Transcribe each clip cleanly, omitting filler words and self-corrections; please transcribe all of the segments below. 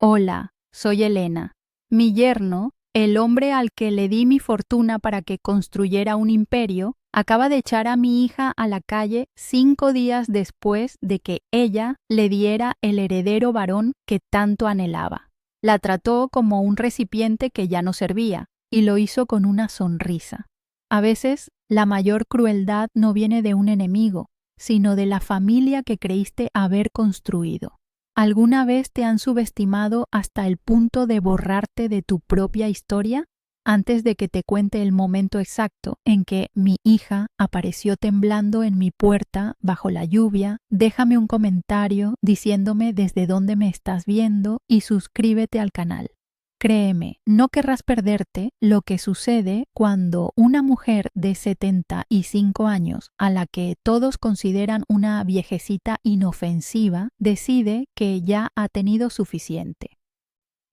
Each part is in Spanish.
Hola, soy Elena. Mi yerno, el hombre al que le di mi fortuna para que construyera un imperio, acaba de echar a mi hija a la calle 5 días después de que ella le diera el heredero varón que tanto anhelaba. La trató como un recipiente que ya no servía, y lo hizo con una sonrisa. A veces, la mayor crueldad no viene de un enemigo, sino de la familia que creíste haber construido. ¿Alguna vez te han subestimado hasta el punto de borrarte de tu propia historia? Antes de que te cuente el momento exacto en que mi hija apareció temblando en mi puerta bajo la lluvia, déjame un comentario diciéndome desde dónde me estás viendo y suscríbete al canal. Créeme, no querrás perderte lo que sucede cuando una mujer de 75 años, a la que todos consideran una viejecita inofensiva, decide que ya ha tenido suficiente.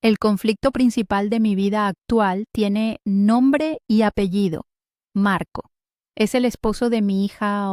El conflicto principal de mi vida actual tiene nombre y apellido: Marco. Es el esposo de mi hija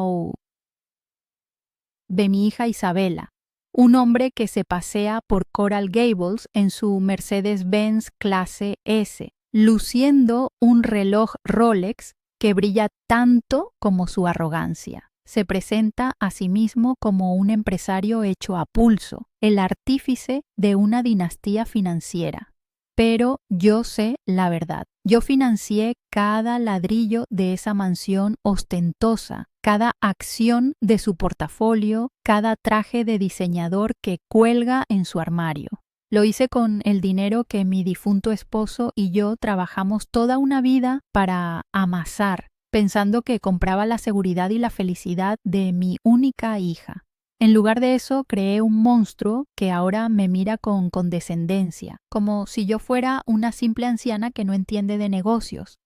Isabela, un hombre que se pasea por Coral Gables en su Mercedes-Benz clase S, luciendo un reloj Rolex que brilla tanto como su arrogancia. Se presenta a sí mismo como un empresario hecho a pulso, el artífice de una dinastía financiera. Pero yo sé la verdad. Yo financié cada ladrillo de esa mansión ostentosa, cada acción de su portafolio, cada traje de diseñador que cuelga en su armario. Lo hice con el dinero que mi difunto esposo y yo trabajamos toda una vida para amasar, pensando que compraba la seguridad y la felicidad de mi única hija. En lugar de eso, creé un monstruo que ahora me mira con condescendencia, como si yo fuera una simple anciana que no entiende de negocios,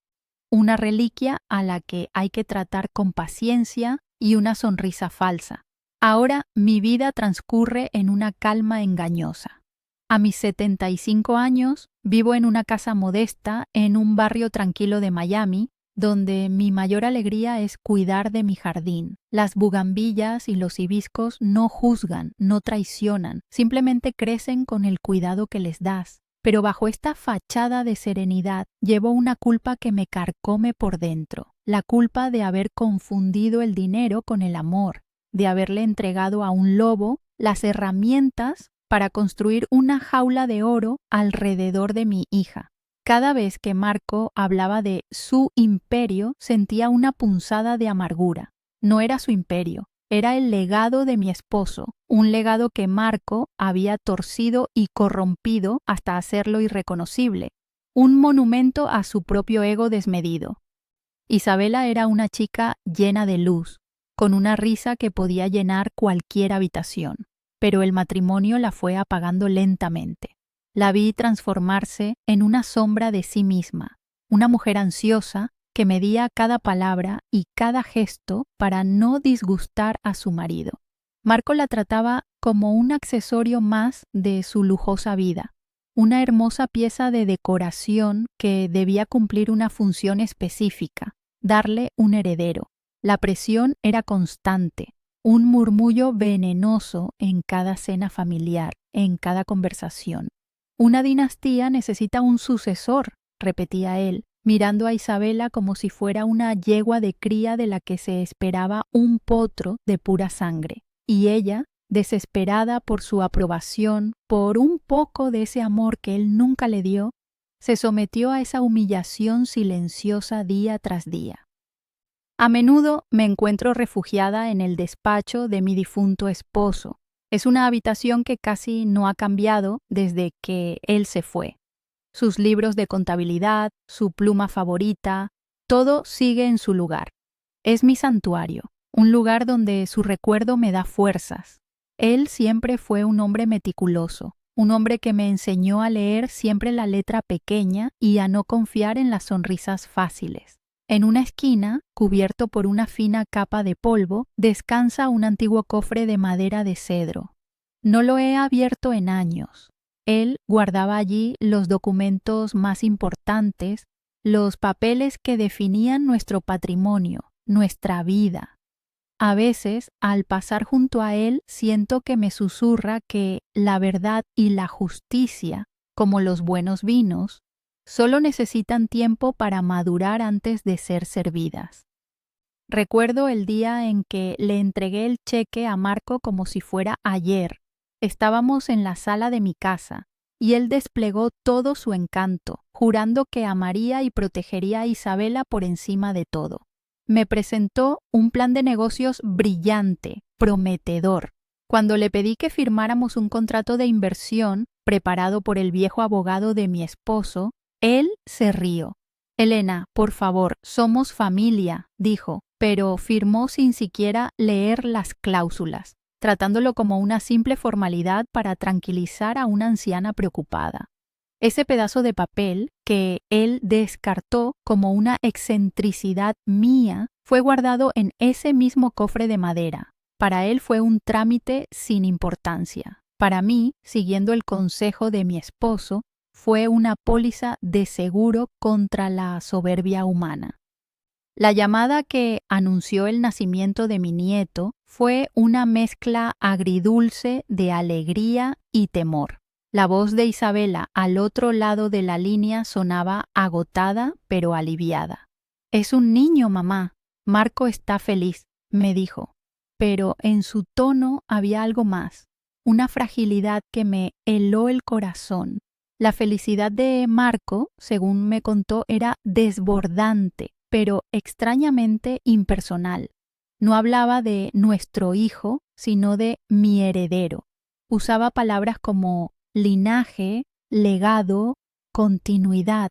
una reliquia a la que hay que tratar con paciencia y una sonrisa falsa. Ahora mi vida transcurre en una calma engañosa. A mis 75 años, vivo en una casa modesta en un barrio tranquilo de Miami, donde mi mayor alegría es cuidar de mi jardín. Las bugambillas y los hibiscos no juzgan, no traicionan, simplemente crecen con el cuidado que les das. Pero bajo esta fachada de serenidad llevo una culpa que me carcome por dentro, la culpa de haber confundido el dinero con el amor, de haberle entregado a un lobo las herramientas para construir una jaula de oro alrededor de mi hija. Cada vez que Marco hablaba de su imperio, sentía una punzada de amargura. No era su imperio, era el legado de mi esposo, un legado que Marco había torcido y corrompido hasta hacerlo irreconocible, un monumento a su propio ego desmedido. Isabela era una chica llena de luz, con una risa que podía llenar cualquier habitación, pero el matrimonio la fue apagando lentamente. La vi transformarse en una sombra de sí misma, una mujer ansiosa que medía cada palabra y cada gesto para no disgustar a su marido. Marco la trataba como un accesorio más de su lujosa vida, una hermosa pieza de decoración que debía cumplir una función específica, darle un heredero. La presión era constante, un murmullo venenoso en cada cena familiar, en cada conversación. Una dinastía necesita un sucesor, repetía él, mirando a Isabela como si fuera una yegua de cría de la que se esperaba un potro de pura sangre. Y ella, desesperada por su aprobación, por un poco de ese amor que él nunca le dio, se sometió a esa humillación silenciosa día tras día. A menudo me encuentro refugiada en el despacho de mi difunto esposo. Es una habitación que casi no ha cambiado desde que él se fue. Sus libros de contabilidad, su pluma favorita, todo sigue en su lugar. Es mi santuario, un lugar donde su recuerdo me da fuerzas. Él siempre fue un hombre meticuloso, un hombre que me enseñó a leer siempre la letra pequeña y a no confiar en las sonrisas fáciles. En una esquina, cubierto por una fina capa de polvo, descansa un antiguo cofre de madera de cedro. No lo he abierto en años. Él guardaba allí los documentos más importantes, los papeles que definían nuestro patrimonio, nuestra vida. A veces, al pasar junto a él, siento que me susurra que la verdad y la justicia, como los buenos vinos, solo necesitan tiempo para madurar antes de ser servidas. Recuerdo el día en que le entregué el cheque a Marco como si fuera ayer. Estábamos en la sala de mi casa y él desplegó todo su encanto, jurando que amaría y protegería a Isabela por encima de todo. Me presentó un plan de negocios brillante, prometedor. Cuando le pedí que firmáramos un contrato de inversión preparado por el viejo abogado de mi esposo, él se rió. Elena, por favor, somos familia, dijo, pero firmó sin siquiera leer las cláusulas, tratándolo como una simple formalidad para tranquilizar a una anciana preocupada. Ese pedazo de papel, que él descartó como una excentricidad mía, fue guardado en ese mismo cofre de madera. Para él fue un trámite sin importancia. Para mí, siguiendo el consejo de mi esposo, fue una póliza de seguro contra la soberbia humana. La llamada que anunció el nacimiento de mi nieto fue una mezcla agridulce de alegría y temor. La voz de Isabela al otro lado de la línea sonaba agotada pero aliviada. «Es un niño, mamá. Marco está feliz», me dijo. Pero en su tono había algo más, una fragilidad que me heló el corazón. La felicidad de Marco, según me contó, era desbordante, pero extrañamente impersonal. No hablaba de nuestro hijo, sino de mi heredero. Usaba palabras como linaje, legado, continuidad.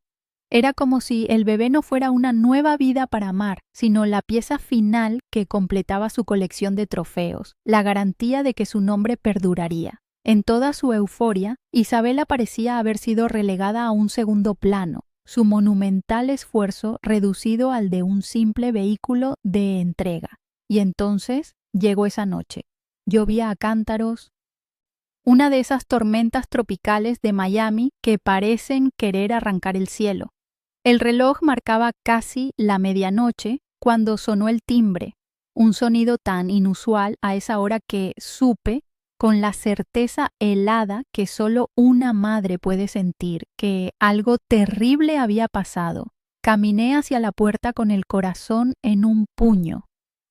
Era como si el bebé no fuera una nueva vida para amar, sino la pieza final que completaba su colección de trofeos, la garantía de que su nombre perduraría. En toda su euforia, Isabela parecía haber sido relegada a un segundo plano, su monumental esfuerzo reducido al de un simple vehículo de entrega. Y entonces llegó esa noche. Llovía a cántaros, una de esas tormentas tropicales de Miami que parecen querer arrancar el cielo. El reloj marcaba casi la medianoche cuando sonó el timbre, un sonido tan inusual a esa hora que supe, con la certeza helada que solo una madre puede sentir, que algo terrible había pasado. Caminé hacia la puerta con el corazón en un puño.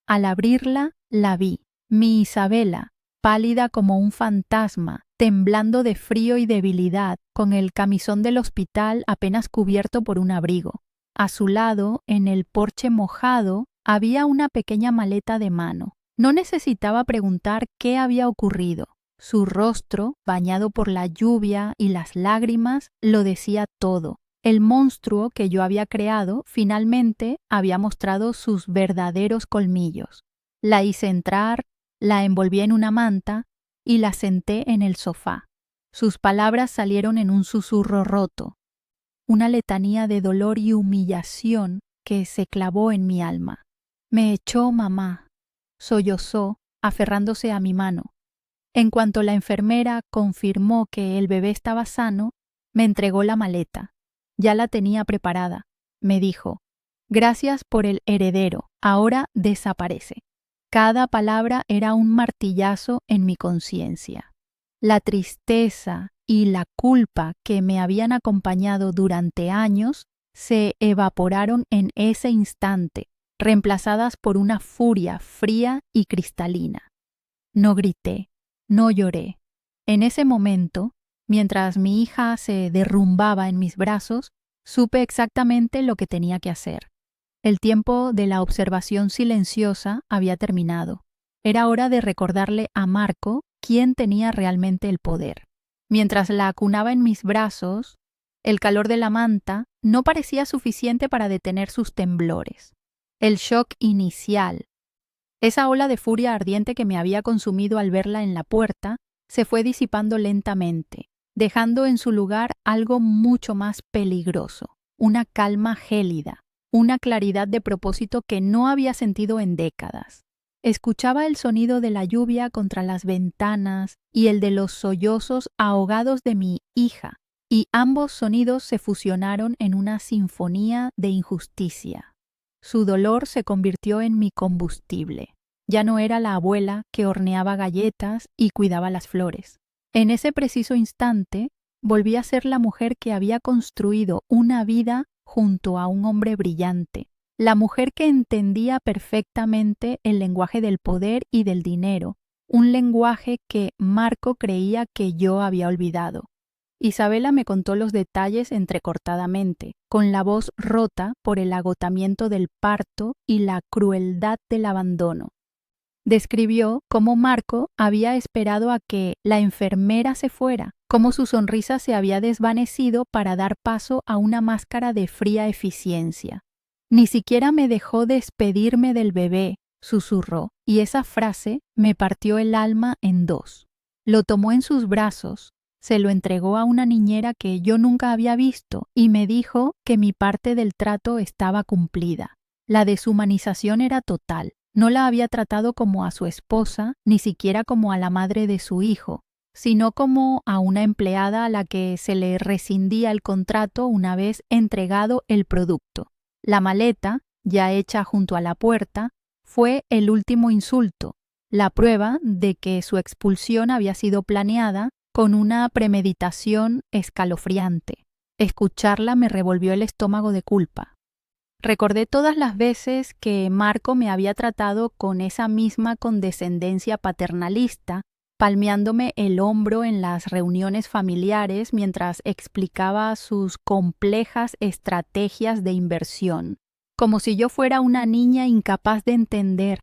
Al abrirla, la vi, mi Isabela, pálida como un fantasma, temblando de frío y debilidad, con el camisón del hospital apenas cubierto por un abrigo. A su lado, en el porche mojado, había una pequeña maleta de mano. No necesitaba preguntar qué había ocurrido. Su rostro, bañado por la lluvia y las lágrimas, lo decía todo. El monstruo que yo había creado finalmente había mostrado sus verdaderos colmillos. La hice entrar, la envolví en una manta y la senté en el sofá. Sus palabras salieron en un susurro roto, una letanía de dolor y humillación que se clavó en mi alma. «Me echó mamá», sollozó, aferrándose a mi mano. En cuanto la enfermera confirmó que el bebé estaba sano, me entregó la maleta. Ya la tenía preparada. Me dijo: «Gracias por el heredero, ahora desaparece». Cada palabra era un martillazo en mi conciencia. La tristeza y la culpa que me habían acompañado durante años se evaporaron en ese instante, reemplazadas por una furia fría y cristalina. No grité, no lloré. En ese momento, mientras mi hija se derrumbaba en mis brazos, supe exactamente lo que tenía que hacer. El tiempo de la observación silenciosa había terminado. Era hora de recordarle a Marco quién tenía realmente el poder. Mientras la acunaba en mis brazos, el calor de la manta no parecía suficiente para detener sus temblores. El shock inicial, esa ola de furia ardiente que me había consumido al verla en la puerta, se fue disipando lentamente, dejando en su lugar algo mucho más peligroso, una calma gélida, una claridad de propósito que no había sentido en décadas. Escuchaba el sonido de la lluvia contra las ventanas y el de los sollozos ahogados de mi hija, y ambos sonidos se fusionaron en una sinfonía de injusticia. Su dolor se convirtió en mi combustible. Ya no era la abuela que horneaba galletas y cuidaba las flores. En ese preciso instante, volví a ser la mujer que había construido una vida junto a un hombre brillante, la mujer que entendía perfectamente el lenguaje del poder y del dinero, un lenguaje que Marco creía que yo había olvidado. Isabela me contó los detalles entrecortadamente, con la voz rota por el agotamiento del parto y la crueldad del abandono. Describió cómo Marco había esperado a que la enfermera se fuera, cómo su sonrisa se había desvanecido para dar paso a una máscara de fría eficiencia. Ni siquiera me dejó despedirme del bebé, susurró, y esa frase me partió el alma en dos. Lo tomó en sus brazos, se lo entregó a una niñera que yo nunca había visto y me dijo que mi parte del trato estaba cumplida. La deshumanización era total. No la había tratado como a su esposa, ni siquiera como a la madre de su hijo, sino como a una empleada a la que se le rescindía el contrato una vez entregado el producto. La maleta, ya hecha junto a la puerta, fue el último insulto, la prueba de que su expulsión había sido planeada con una premeditación escalofriante. Escucharla me revolvió el estómago de culpa. Recordé todas las veces que Marco me había tratado con esa misma condescendencia paternalista, palmeándome el hombro en las reuniones familiares mientras explicaba sus complejas estrategias de inversión, como si yo fuera una niña incapaz de entender.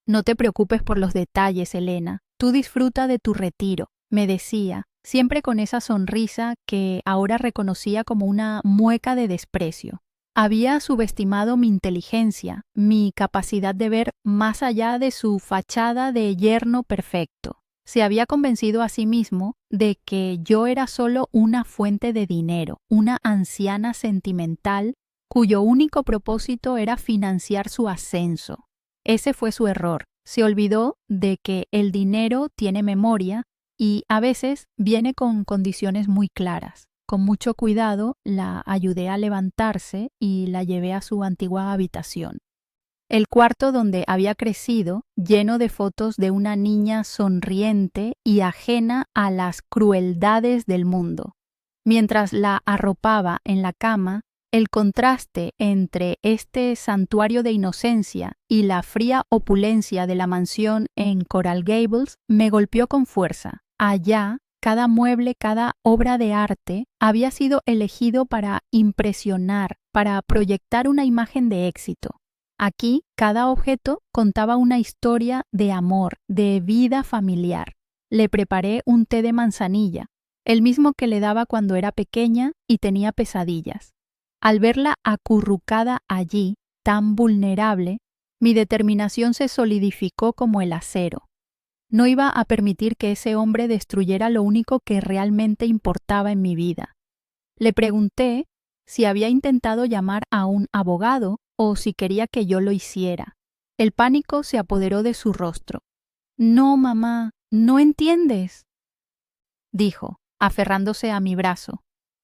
No te preocupes por los detalles, Elena. Tú disfruta de tu retiro, me decía, siempre con esa sonrisa que ahora reconocía como una mueca de desprecio. Había subestimado mi inteligencia, mi capacidad de ver más allá de su fachada de yerno perfecto. Se había convencido a sí mismo de que yo era solo una fuente de dinero, una anciana sentimental cuyo único propósito era financiar su ascenso. Ese fue su error. Se olvidó de que el dinero tiene memoria y a veces viene con condiciones muy claras. Con mucho cuidado la ayudé a levantarse y la llevé a su antigua habitación. El cuarto donde había crecido, lleno de fotos de una niña sonriente y ajena a las crueldades del mundo. Mientras la arropaba en la cama, el contraste entre este santuario de inocencia y la fría opulencia de la mansión en Coral Gables me golpeó con fuerza. Allá, cada mueble, cada obra de arte había sido elegido para impresionar, para proyectar una imagen de éxito. Aquí, cada objeto contaba una historia de amor, de vida familiar. Le preparé un té de manzanilla, el mismo que le daba cuando era pequeña y tenía pesadillas. Al verla acurrucada allí, tan vulnerable, mi determinación se solidificó como el acero. No iba a permitir que ese hombre destruyera lo único que realmente importaba en mi vida. Le pregunté si había intentado llamar a un abogado o si quería que yo lo hiciera. El pánico se apoderó de su rostro. «No, mamá, no entiendes», dijo, aferrándose a mi brazo.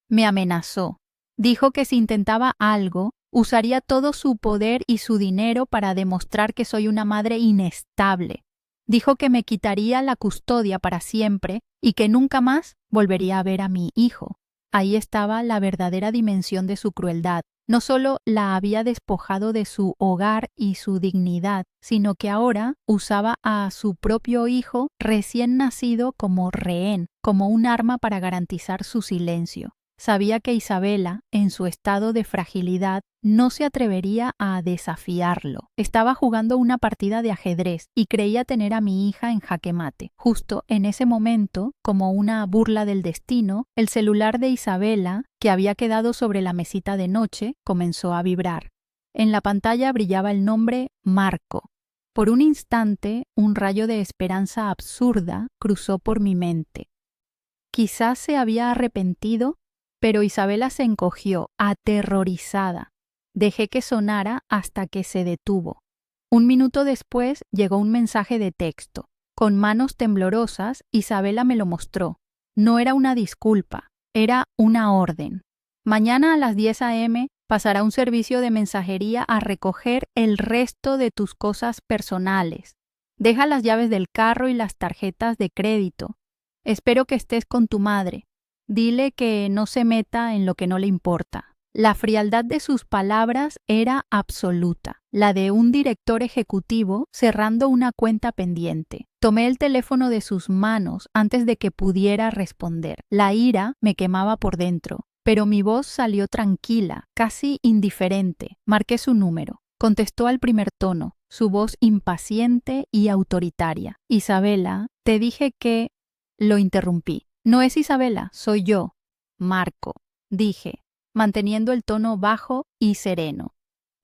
Me amenazó. Dijo que si intentaba algo, usaría todo su poder y su dinero para demostrar que soy una madre inestable. Dijo que me quitaría la custodia para siempre y que nunca más volvería a ver a mi hijo. Ahí estaba la verdadera dimensión de su crueldad. No solo la había despojado de su hogar y su dignidad, sino que ahora usaba a su propio hijo recién nacido como rehén, como un arma para garantizar su silencio. Sabía que Isabela, en su estado de fragilidad, no se atrevería a desafiarlo. Estaba jugando una partida de ajedrez y creía tener a mi hija en jaque mate. Justo en ese momento, como una burla del destino, el celular de Isabela, que había quedado sobre la mesita de noche, comenzó a vibrar. En la pantalla brillaba el nombre Marco. Por un instante, un rayo de esperanza absurda cruzó por mi mente. Quizás se había arrepentido, pero Isabela se encogió, aterrorizada. Dejé que sonara hasta que se detuvo. Un minuto después llegó un mensaje de texto. Con manos temblorosas, Isabela me lo mostró. No era una disculpa, era una orden. Mañana a las 10 a.m. pasará un servicio de mensajería a recoger el resto de tus cosas personales. Deja las llaves del carro y las tarjetas de crédito. Espero que estés con tu madre. Dile que no se meta en lo que no le importa. La frialdad de sus palabras era absoluta, la de un director ejecutivo cerrando una cuenta pendiente. Tomé el teléfono de sus manos antes de que pudiera responder. La ira me quemaba por dentro, pero mi voz salió tranquila, casi indiferente. Marqué su número. Contestó al primer tono, su voz impaciente y autoritaria. Isabela, te dije que... Lo interrumpí. No es Isabela, soy yo. Marco, dije, manteniendo el tono bajo y sereno.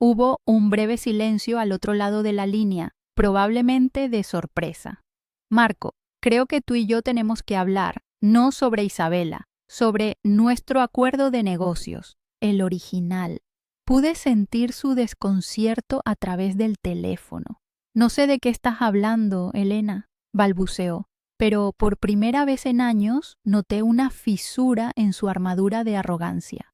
Hubo un breve silencio al otro lado de la línea, probablemente de sorpresa. Marco, creo que tú y yo tenemos que hablar, no sobre Isabela, sobre nuestro acuerdo de negocios, el original. Pude sentir su desconcierto a través del teléfono. No sé de qué estás hablando, Elena, balbuceó, pero por primera vez en años noté una fisura en su armadura de arrogancia.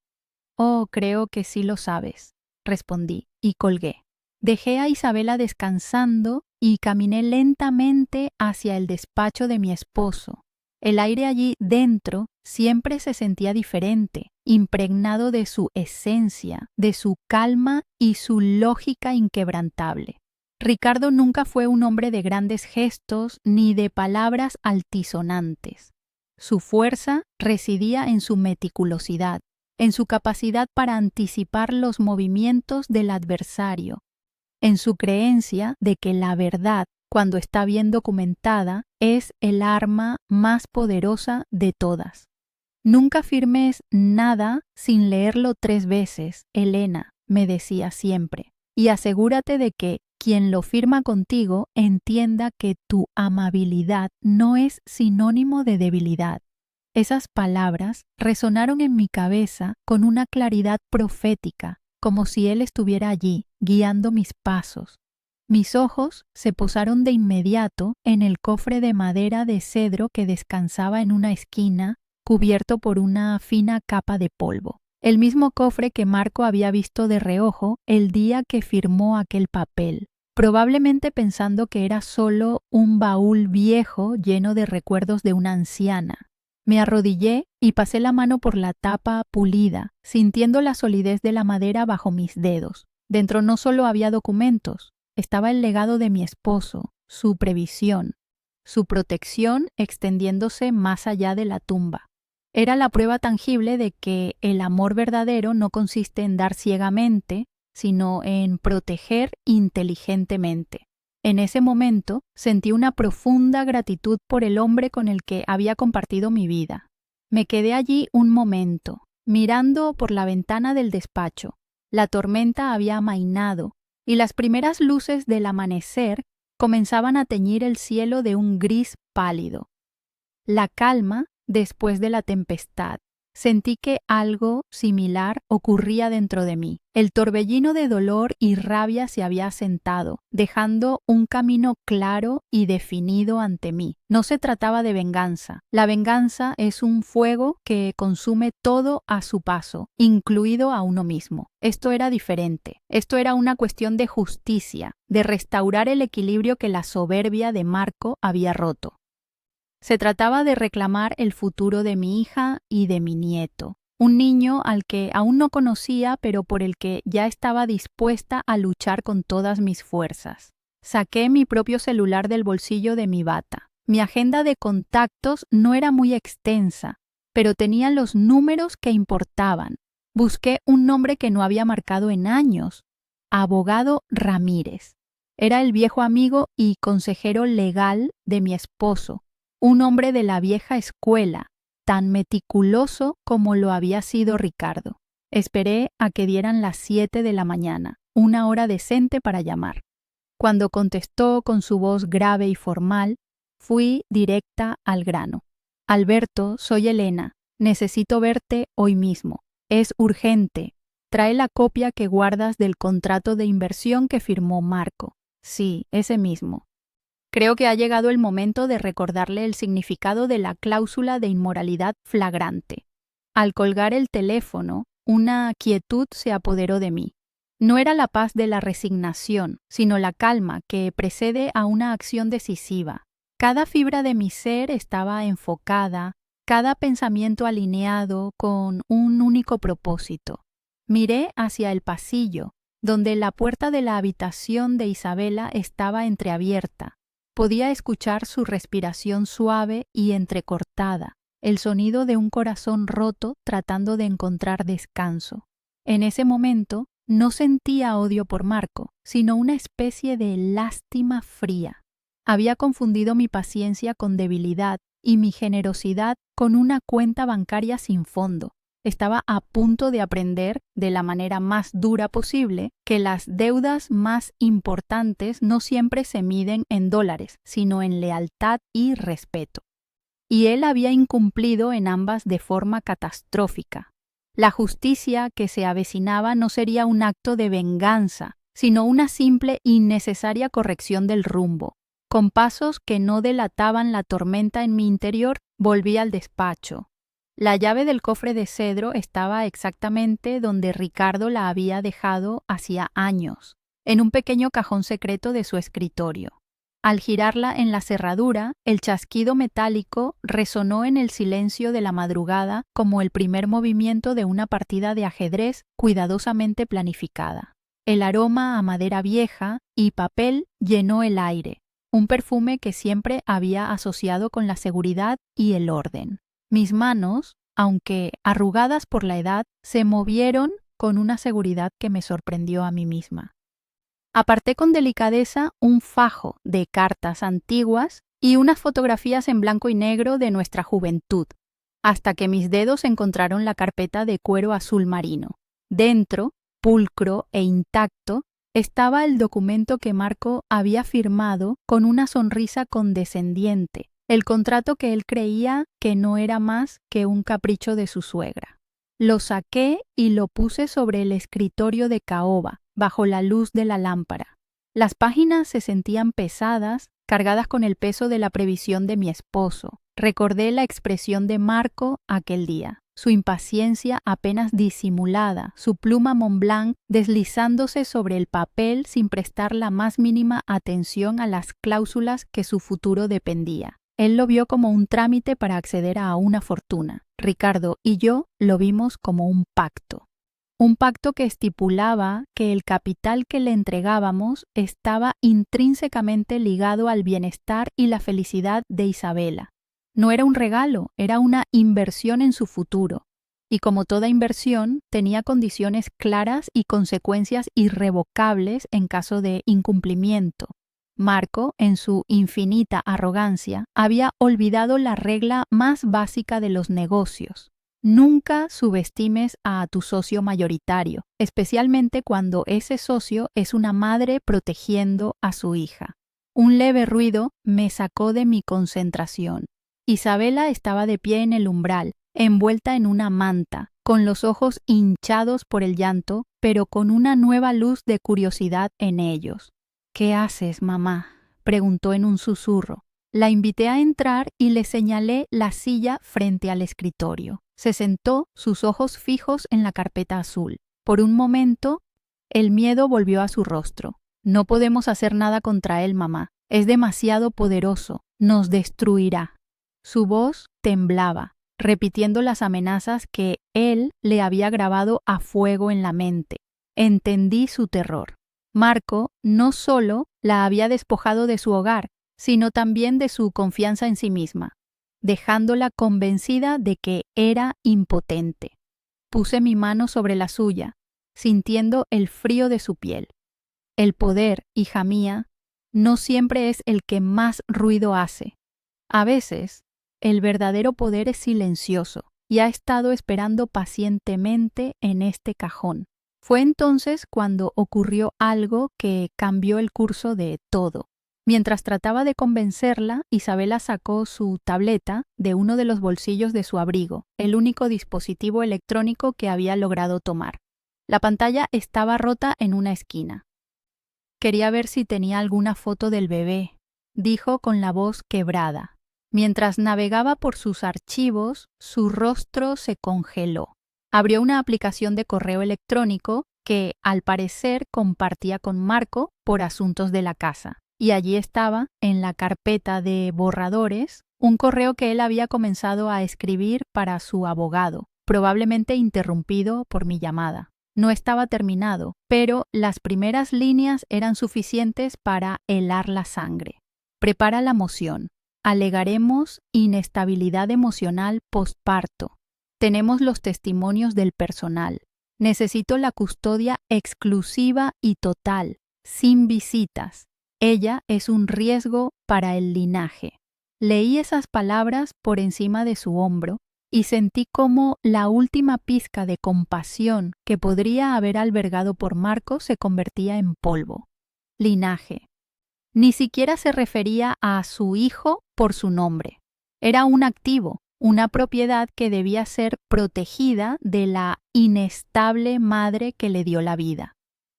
Oh, creo que sí lo sabes, respondí y colgué. Dejé a Isabela descansando y caminé lentamente hacia el despacho de mi esposo. El aire allí dentro siempre se sentía diferente, impregnado de su esencia, de su calma y su lógica inquebrantable. Ricardo nunca fue un hombre de grandes gestos ni de palabras altisonantes. Su fuerza residía en su meticulosidad, en su capacidad para anticipar los movimientos del adversario, en su creencia de que la verdad, cuando está bien documentada, es el arma más poderosa de todas. Nunca firmes nada sin leerlo 3 veces, Elena, me decía siempre, y asegúrate de que quien lo firma contigo entienda que tu amabilidad no es sinónimo de debilidad. Esas palabras resonaron en mi cabeza con una claridad profética, como si él estuviera allí, guiando mis pasos. Mis ojos se posaron de inmediato en el cofre de madera de cedro que descansaba en una esquina, cubierto por una fina capa de polvo. El mismo cofre que Marco había visto de reojo el día que firmó aquel papel, probablemente pensando que era solo un baúl viejo lleno de recuerdos de una anciana. Me arrodillé y pasé la mano por la tapa pulida, sintiendo la solidez de la madera bajo mis dedos. Dentro no solo había documentos, estaba el legado de mi esposo, su previsión, su protección extendiéndose más allá de la tumba. Era la prueba tangible de que el amor verdadero no consiste en dar ciegamente, sino en proteger inteligentemente. En ese momento sentí una profunda gratitud por el hombre con el que había compartido mi vida. Me quedé allí un momento, mirando por la ventana del despacho. La tormenta había amainado y las primeras luces del amanecer comenzaban a teñir el cielo de un gris pálido. La calma después de la tempestad. Sentí que algo similar ocurría dentro de mí. El torbellino de dolor y rabia se había asentado, dejando un camino claro y definido ante mí. No se trataba de venganza. La venganza es un fuego que consume todo a su paso, incluido a uno mismo. Esto era diferente. Esto era una cuestión de justicia, de restaurar el equilibrio que la soberbia de Marco había roto. Se trataba de reclamar el futuro de mi hija y de mi nieto, un niño al que aún no conocía, pero por el que ya estaba dispuesta a luchar con todas mis fuerzas. Saqué mi propio celular del bolsillo de mi bata. Mi agenda de contactos no era muy extensa, pero tenía los números que importaban. Busqué un nombre que no había marcado en años: Abogado Ramírez. Era el viejo amigo y consejero legal de mi esposo, un hombre de la vieja escuela, tan meticuloso como lo había sido Ricardo. Esperé a que dieran las 7 de la mañana, una hora decente para llamar. Cuando contestó con su voz grave y formal, fui directa al grano. Alberto, soy Elena. Necesito verte hoy mismo. Es urgente. Trae la copia que guardas del contrato de inversión que firmó Marco. Sí, ese mismo. Creo que ha llegado el momento de recordarle el significado de la cláusula de inmoralidad flagrante. Al colgar el teléfono, una quietud se apoderó de mí. No era la paz de la resignación, sino la calma que precede a una acción decisiva. Cada fibra de mi ser estaba enfocada, cada pensamiento alineado con un único propósito. Miré hacia el pasillo, donde la puerta de la habitación de Isabela estaba entreabierta. Podía escuchar su respiración suave y entrecortada, el sonido de un corazón roto tratando de encontrar descanso. En ese momento no sentía odio por Marco, sino una especie de lástima fría. Había confundido mi paciencia con debilidad y mi generosidad con una cuenta bancaria sin fondo. Estaba a punto de aprender, de la manera más dura posible, que las deudas más importantes no siempre se miden en dólares, sino en lealtad y respeto. Y él había incumplido en ambas de forma catastrófica. La justicia que se avecinaba no sería un acto de venganza, sino una simple y necesaria corrección del rumbo. Con pasos que no delataban la tormenta en mi interior, volví al despacho. La llave del cofre de cedro estaba exactamente donde Ricardo la había dejado hacía años, en un pequeño cajón secreto de su escritorio. Al girarla en la cerradura, el chasquido metálico resonó en el silencio de la madrugada como el primer movimiento de una partida de ajedrez cuidadosamente planificada. El aroma a madera vieja y papel llenó el aire, un perfume que siempre había asociado con la seguridad y el orden. Mis manos, aunque arrugadas por la edad, se movieron con una seguridad que me sorprendió a mí misma. Aparté con delicadeza un fajo de cartas antiguas y unas fotografías en blanco y negro de nuestra juventud, hasta que mis dedos encontraron la carpeta de cuero azul marino. Dentro, pulcro e intacto, estaba el documento que Marco había firmado con una sonrisa condescendiente, el contrato que él creía que no era más que un capricho de su suegra. Lo saqué y lo puse sobre el escritorio de caoba, bajo la luz de la lámpara. Las páginas se sentían pesadas, cargadas con el peso de la previsión de mi esposo. Recordé la expresión de Marco aquel día, su impaciencia apenas disimulada, su pluma Montblanc deslizándose sobre el papel sin prestar la más mínima atención a las cláusulas que su futuro dependía. Él lo vio como un trámite para acceder a una fortuna. Ricardo y yo lo vimos como un pacto. Un pacto que estipulaba que el capital que le entregábamos estaba intrínsecamente ligado al bienestar y la felicidad de Isabela. No era un regalo, era una inversión en su futuro. Y como toda inversión, tenía condiciones claras y consecuencias irrevocables en caso de incumplimiento. Marco, en su infinita arrogancia, había olvidado la regla más básica de los negocios. Nunca subestimes a tu socio mayoritario, especialmente cuando ese socio es una madre protegiendo a su hija. Un leve ruido me sacó de mi concentración. Isabela estaba de pie en el umbral, envuelta en una manta, con los ojos hinchados por el llanto, pero con una nueva luz de curiosidad en ellos. «¿Qué haces, mamá?», preguntó en un susurro. La invité a entrar y le señalé la silla frente al escritorio. Se sentó, sus ojos fijos en la carpeta azul. Por un momento, el miedo volvió a su rostro. «No podemos hacer nada contra él, mamá. Es demasiado poderoso. Nos destruirá». Su voz temblaba, repitiendo las amenazas que él le había grabado a fuego en la mente. Entendí su terror. Marco no solo la había despojado de su hogar, sino también de su confianza en sí misma, dejándola convencida de que era impotente. Puse mi mano sobre la suya, sintiendo el frío de su piel. El poder, hija mía, no siempre es el que más ruido hace. A veces, el verdadero poder es silencioso y ha estado esperando pacientemente en este cajón. Fue entonces cuando ocurrió algo que cambió el curso de todo. Mientras trataba de convencerla, Isabela sacó su tableta de uno de los bolsillos de su abrigo, el único dispositivo electrónico que había logrado tomar. La pantalla estaba rota en una esquina. «Quería ver si tenía alguna foto del bebé», dijo con la voz quebrada. Mientras navegaba por sus archivos, su rostro se congeló. Abrió una aplicación de correo electrónico que al parecer compartía con Marco por asuntos de la casa. Y allí estaba, en la carpeta de borradores, un correo que él había comenzado a escribir para su abogado, probablemente interrumpido por mi llamada. No estaba terminado, pero las primeras líneas eran suficientes para helar la sangre. Prepara la moción. Alegaremos inestabilidad emocional postparto. Tenemos los testimonios del personal. Necesito la custodia exclusiva y total, sin visitas. Ella es un riesgo para el linaje. Leí esas palabras por encima de su hombro y sentí como la última pizca de compasión que podría haber albergado por Marco se convertía en polvo. Linaje. Ni siquiera se refería a su hijo por su nombre. Era un activo, una propiedad que debía ser protegida de la inestable madre que le dio la vida.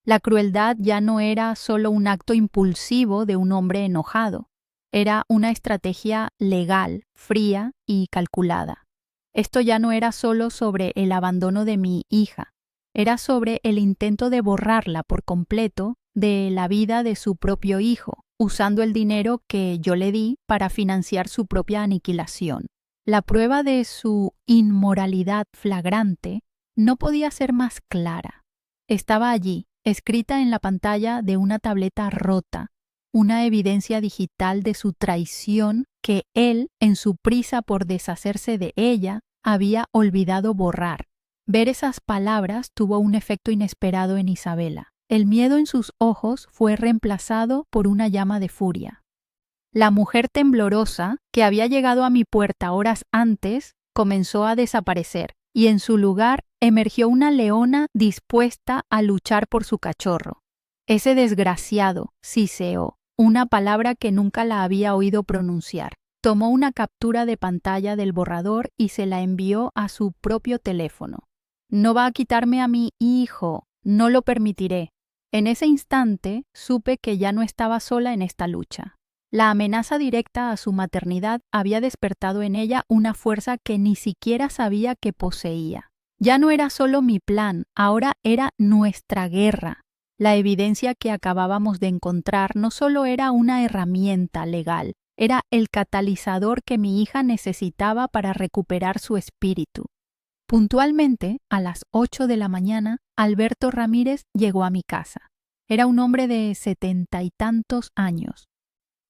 La crueldad ya no era solo un acto impulsivo de un hombre enojado, era una estrategia legal, fría y calculada. Esto ya no era solo sobre el abandono de mi hija, era sobre el intento de borrarla por completo de la vida de su propio hijo, usando el dinero que yo le di para financiar su propia aniquilación. La prueba de su inmoralidad flagrante no podía ser más clara. Estaba allí, escrita en la pantalla de una tableta rota, una evidencia digital de su traición que él, en su prisa por deshacerse de ella, había olvidado borrar. Ver esas palabras tuvo un efecto inesperado en Isabela. El miedo en sus ojos fue reemplazado por una llama de furia. La mujer temblorosa, que había llegado a mi puerta horas antes, comenzó a desaparecer, y en su lugar emergió una leona dispuesta a luchar por su cachorro. Ese desgraciado siseó, una palabra que nunca la había oído pronunciar. Tomó una captura de pantalla del borrador y se la envió a su propio teléfono. No va a quitarme a mi hijo, no lo permitiré. En ese instante supe que ya no estaba sola en esta lucha. La amenaza directa a su maternidad había despertado en ella una fuerza que ni siquiera sabía que poseía. Ya no era solo mi plan, ahora era nuestra guerra. La evidencia que acabábamos de encontrar no solo era una herramienta legal, era el catalizador que mi hija necesitaba para recuperar su espíritu. Puntualmente, a las 8 de la mañana, Alberto Ramírez llegó a mi casa. Era un hombre de 70 y tantos años,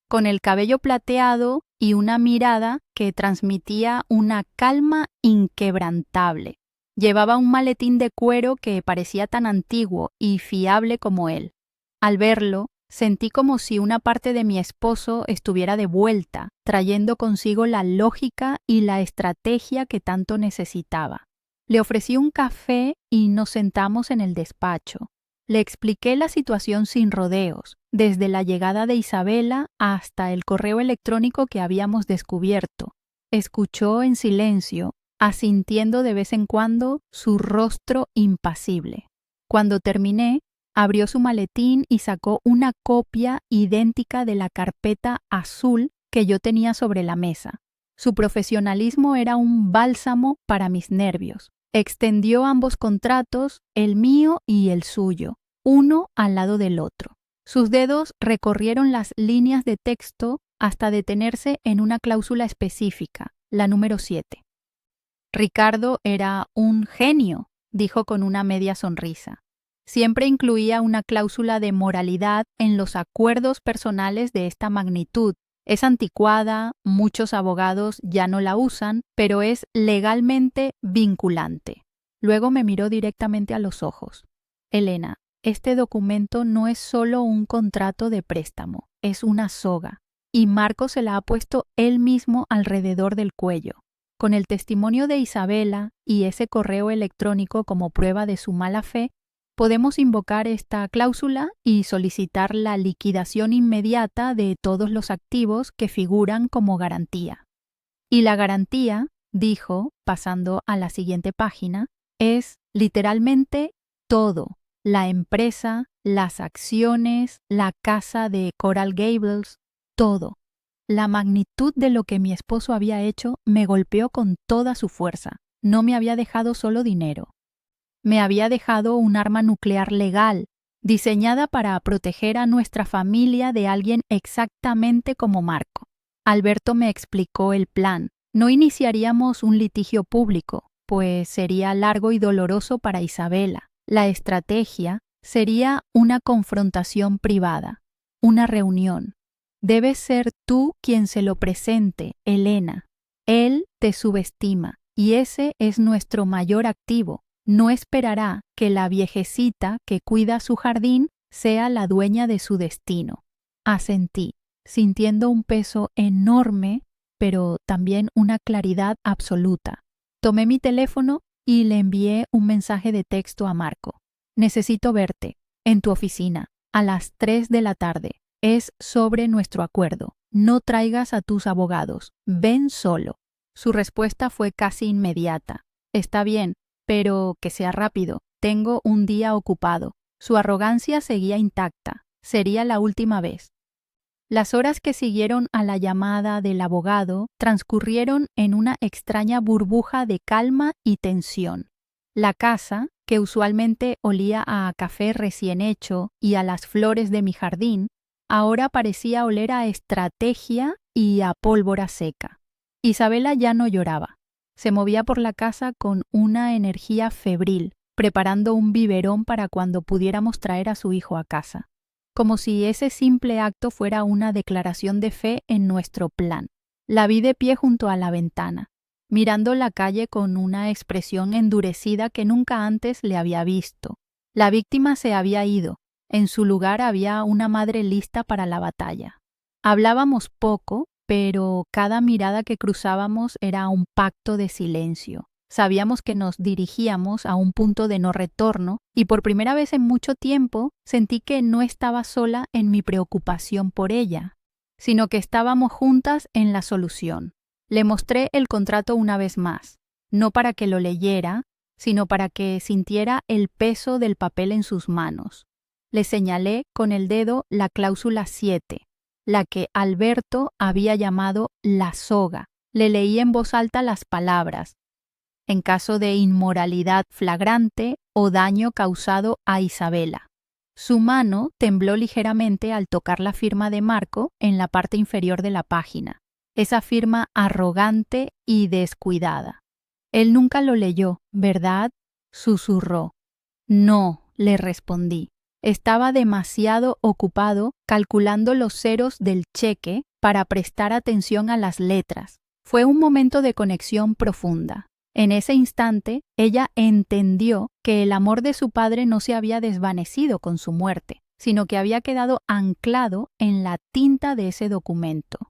con el cabello plateado y una mirada que transmitía una calma inquebrantable. Llevaba un maletín de cuero que parecía tan antiguo y fiable como él. Al verlo, sentí como si una parte de mi esposo estuviera de vuelta, trayendo consigo la lógica y la estrategia que tanto necesitaba. Le ofrecí un café y nos sentamos en el despacho. Le expliqué la situación sin rodeos, desde la llegada de Isabela hasta el correo electrónico que habíamos descubierto. Escuchó en silencio, asintiendo de vez en cuando su rostro impasible. Cuando terminé, abrió su maletín y sacó una copia idéntica de la carpeta azul que yo tenía sobre la mesa. Su profesionalismo era un bálsamo para mis nervios. Extendió ambos contratos, el mío y el suyo, uno al lado del otro. Sus dedos recorrieron las líneas de texto hasta detenerse en una cláusula específica, la número 7. Ricardo era un genio, dijo con una media sonrisa. Siempre incluía una cláusula de moralidad en los acuerdos personales de esta magnitud. Es anticuada, muchos abogados ya no la usan, pero es legalmente vinculante. Luego me miró directamente a los ojos. Elena, este documento no es solo un contrato de préstamo, es una soga. Y Marco se la ha puesto él mismo alrededor del cuello. Con el testimonio de Isabela y ese correo electrónico como prueba de su mala fe, podemos invocar esta cláusula y solicitar la liquidación inmediata de todos los activos que figuran como garantía. Y la garantía, dijo, pasando a la siguiente página, es literalmente todo: la empresa, las acciones, la casa de Coral Gables, todo. La magnitud de lo que mi esposo había hecho me golpeó con toda su fuerza. No me había dejado solo dinero. Me había dejado un arma nuclear legal, diseñada para proteger a nuestra familia de alguien exactamente como Marco. Alberto me explicó el plan. No iniciaríamos un litigio público, pues sería largo y doloroso para Isabela. La estrategia sería una confrontación privada, una reunión. Debes ser tú quien se lo presente, Elena. Él te subestima y ese es nuestro mayor activo. No esperará que la viejecita que cuida su jardín sea la dueña de su destino. Asentí, sintiendo un peso enorme, pero también una claridad absoluta. Tomé mi teléfono y le envié un mensaje de texto a Marco. Necesito verte, en tu oficina, a las 3 de la tarde. Es sobre nuestro acuerdo. No traigas a tus abogados. Ven solo. Su respuesta fue casi inmediata. Está bien, pero que sea rápido. Tengo un día ocupado. Su arrogancia seguía intacta. Sería la última vez. Las horas que siguieron a la llamada del abogado transcurrieron en una extraña burbuja de calma y tensión. La casa, que usualmente olía a café recién hecho y a las flores de mi jardín, ahora parecía oler a estrategia y a pólvora seca. Isabela ya no lloraba. Se movía por la casa con una energía febril, preparando un biberón para cuando pudiéramos traer a su hijo a casa. Como si ese simple acto fuera una declaración de fe en nuestro plan. La vi de pie junto a la ventana, mirando la calle con una expresión endurecida que nunca antes le había visto. La víctima se había ido. En su lugar había una madre lista para la batalla. Hablábamos poco, pero cada mirada que cruzábamos era un pacto de silencio. Sabíamos que nos dirigíamos a un punto de no retorno y por primera vez en mucho tiempo sentí que no estaba sola en mi preocupación por ella, sino que estábamos juntas en la solución. Le mostré el contrato una vez más, no para que lo leyera, sino para que sintiera el peso del papel en sus manos. Le señalé con el dedo la cláusula 7, la que Alberto había llamado la soga. Le leí en voz alta las palabras: en caso de inmoralidad flagrante o daño causado a Isabela. Su mano tembló ligeramente al tocar la firma de Marco en la parte inferior de la página, esa firma arrogante y descuidada. Él nunca lo leyó, ¿verdad?, susurró. No, le respondí. Estaba demasiado ocupado calculando los ceros del cheque para prestar atención a las letras. Fue un momento de conexión profunda. En ese instante, ella entendió que el amor de su padre no se había desvanecido con su muerte, sino que había quedado anclado en la tinta de ese documento.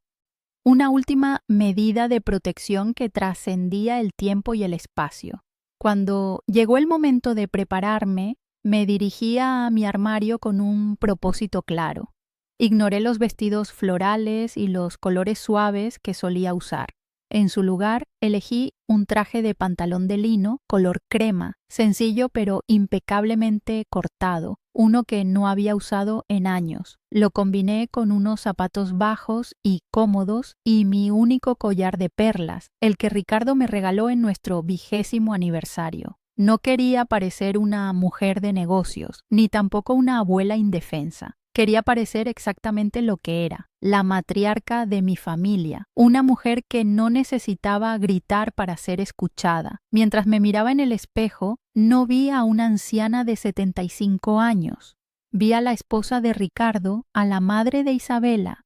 Una última medida de protección que trascendía el tiempo y el espacio. Cuando llegó el momento de prepararme, me dirigí a mi armario con un propósito claro. Ignoré los vestidos florales y los colores suaves que solía usar. En su lugar, elegí un traje de pantalón de lino, color crema, sencillo pero impecablemente cortado, uno que no había usado en años. Lo combiné con unos zapatos bajos y cómodos y mi único collar de perlas, el que Ricardo me regaló en nuestro 20º aniversario. No quería parecer una mujer de negocios, ni tampoco una abuela indefensa. Quería parecer exactamente lo que era, la matriarca de mi familia, una mujer que no necesitaba gritar para ser escuchada. Mientras me miraba en el espejo, no vi a una anciana de 75 años. Vi a la esposa de Ricardo, a la madre de Isabela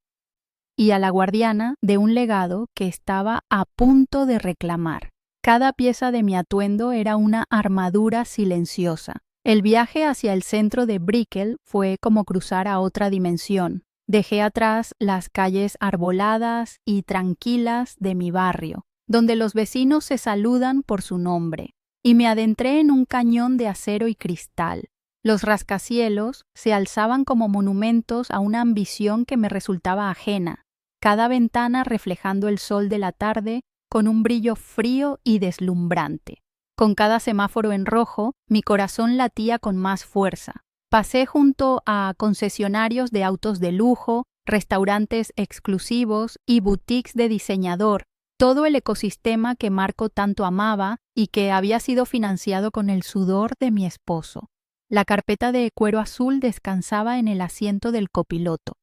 y a la guardiana de un legado que estaba a punto de reclamar. Cada pieza de mi atuendo era una armadura silenciosa. El viaje hacia el centro de Brickell fue como cruzar a otra dimensión. Dejé atrás las calles arboladas y tranquilas de mi barrio, donde los vecinos se saludan por su nombre, y me adentré en un cañón de acero y cristal. Los rascacielos se alzaban como monumentos a una ambición que me resultaba ajena, cada ventana reflejando el sol de la tarde con un brillo frío y deslumbrante. Con cada semáforo en rojo, mi corazón latía con más fuerza. Pasé junto a concesionarios de autos de lujo, restaurantes exclusivos y boutiques de diseñador, todo el ecosistema que Marco tanto amaba y que había sido financiado con el sudor de mi esposo. La carpeta de cuero azul descansaba en el asiento del copiloto.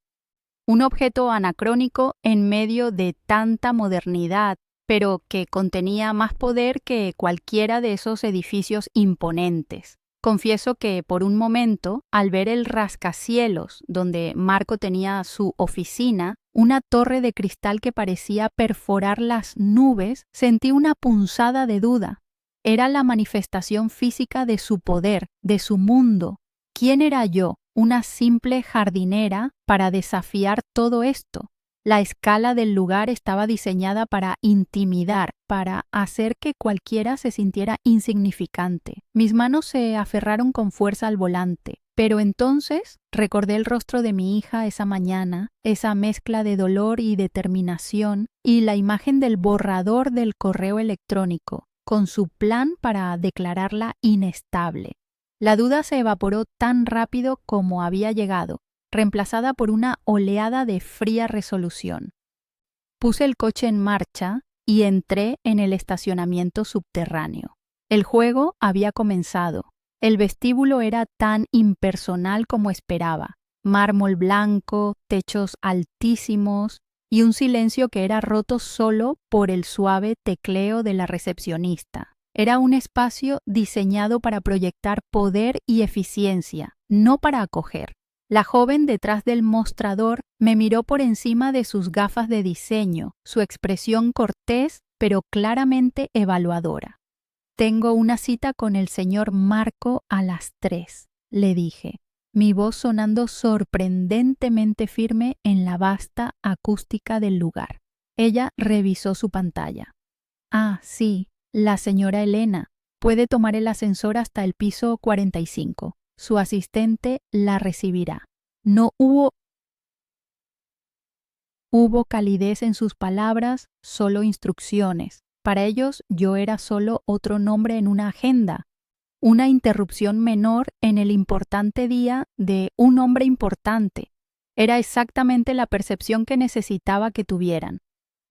Un objeto anacrónico en medio de tanta modernidad, pero que contenía más poder que cualquiera de esos edificios imponentes. Confieso que por un momento, al ver el rascacielos donde Marco tenía su oficina, una torre de cristal que parecía perforar las nubes, sentí una punzada de duda. Era la manifestación física de su poder, de su mundo. ¿Quién era yo, una simple jardinera, para desafiar todo esto? La escala del lugar estaba diseñada para intimidar, para hacer que cualquiera se sintiera insignificante. Mis manos se aferraron con fuerza al volante, pero entonces recordé el rostro de mi hija esa mañana, esa mezcla de dolor y determinación, y la imagen del borrador del correo electrónico, con su plan para declararla inestable. La duda se evaporó tan rápido como había llegado, reemplazada por una oleada de fría resolución. Puse el coche en marcha y entré en el estacionamiento subterráneo. El juego había comenzado. El vestíbulo era tan impersonal como esperaba. Mármol blanco, techos altísimos y un silencio que era roto solo por el suave tecleo de la recepcionista. Era un espacio diseñado para proyectar poder y eficiencia, no para acoger. La joven detrás del mostrador me miró por encima de sus gafas de diseño, su expresión cortés pero claramente evaluadora. «Tengo una cita con el señor Marco a las 3», le dije, mi voz sonando sorprendentemente firme en la vasta acústica del lugar. Ella revisó su pantalla. «Ah, sí, la señora Elena. Puede tomar el ascensor hasta el piso 45. Su asistente la recibirá». No hubo calidez en sus palabras, solo instrucciones. Para ellos yo era solo otro nombre en una agenda, una interrupción menor en el importante día de un hombre importante. Era exactamente la percepción que necesitaba que tuvieran.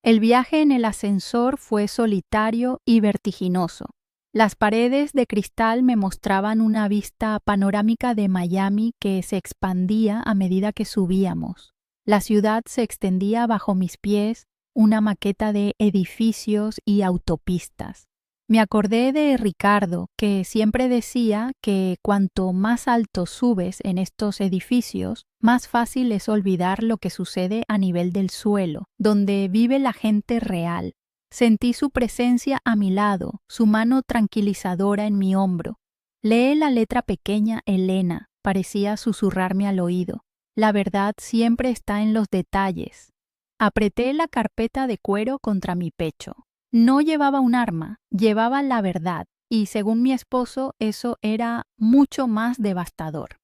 El viaje en el ascensor fue solitario y vertiginoso. Las paredes de cristal me mostraban una vista panorámica de Miami que se expandía a medida que subíamos. La ciudad se extendía bajo mis pies, una maqueta de edificios y autopistas. Me acordé de Ricardo, que siempre decía que cuanto más alto subes en estos edificios, más fácil es olvidar lo que sucede a nivel del suelo, donde vive la gente real. Sentí su presencia a mi lado, su mano tranquilizadora en mi hombro. «Lee la letra pequeña, Elena», parecía susurrarme al oído. «La verdad siempre está en los detalles». Apreté la carpeta de cuero contra mi pecho. No llevaba un arma, llevaba la verdad, y según mi esposo eso era mucho más devastador.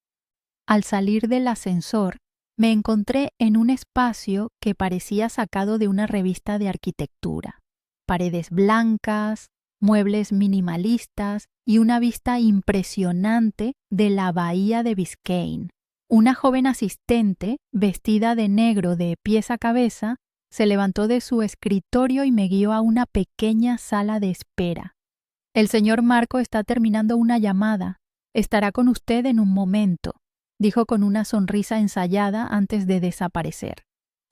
Al salir del ascensor, me encontré en un espacio que parecía sacado de una revista de arquitectura. Paredes blancas, muebles minimalistas y una vista impresionante de la bahía de Biscayne. Una joven asistente, vestida de negro de pies a cabeza, se levantó de su escritorio y me guió a una pequeña sala de espera. «El señor Marco está terminando una llamada. Estará con usted en un momento», dijo con una sonrisa ensayada antes de desaparecer.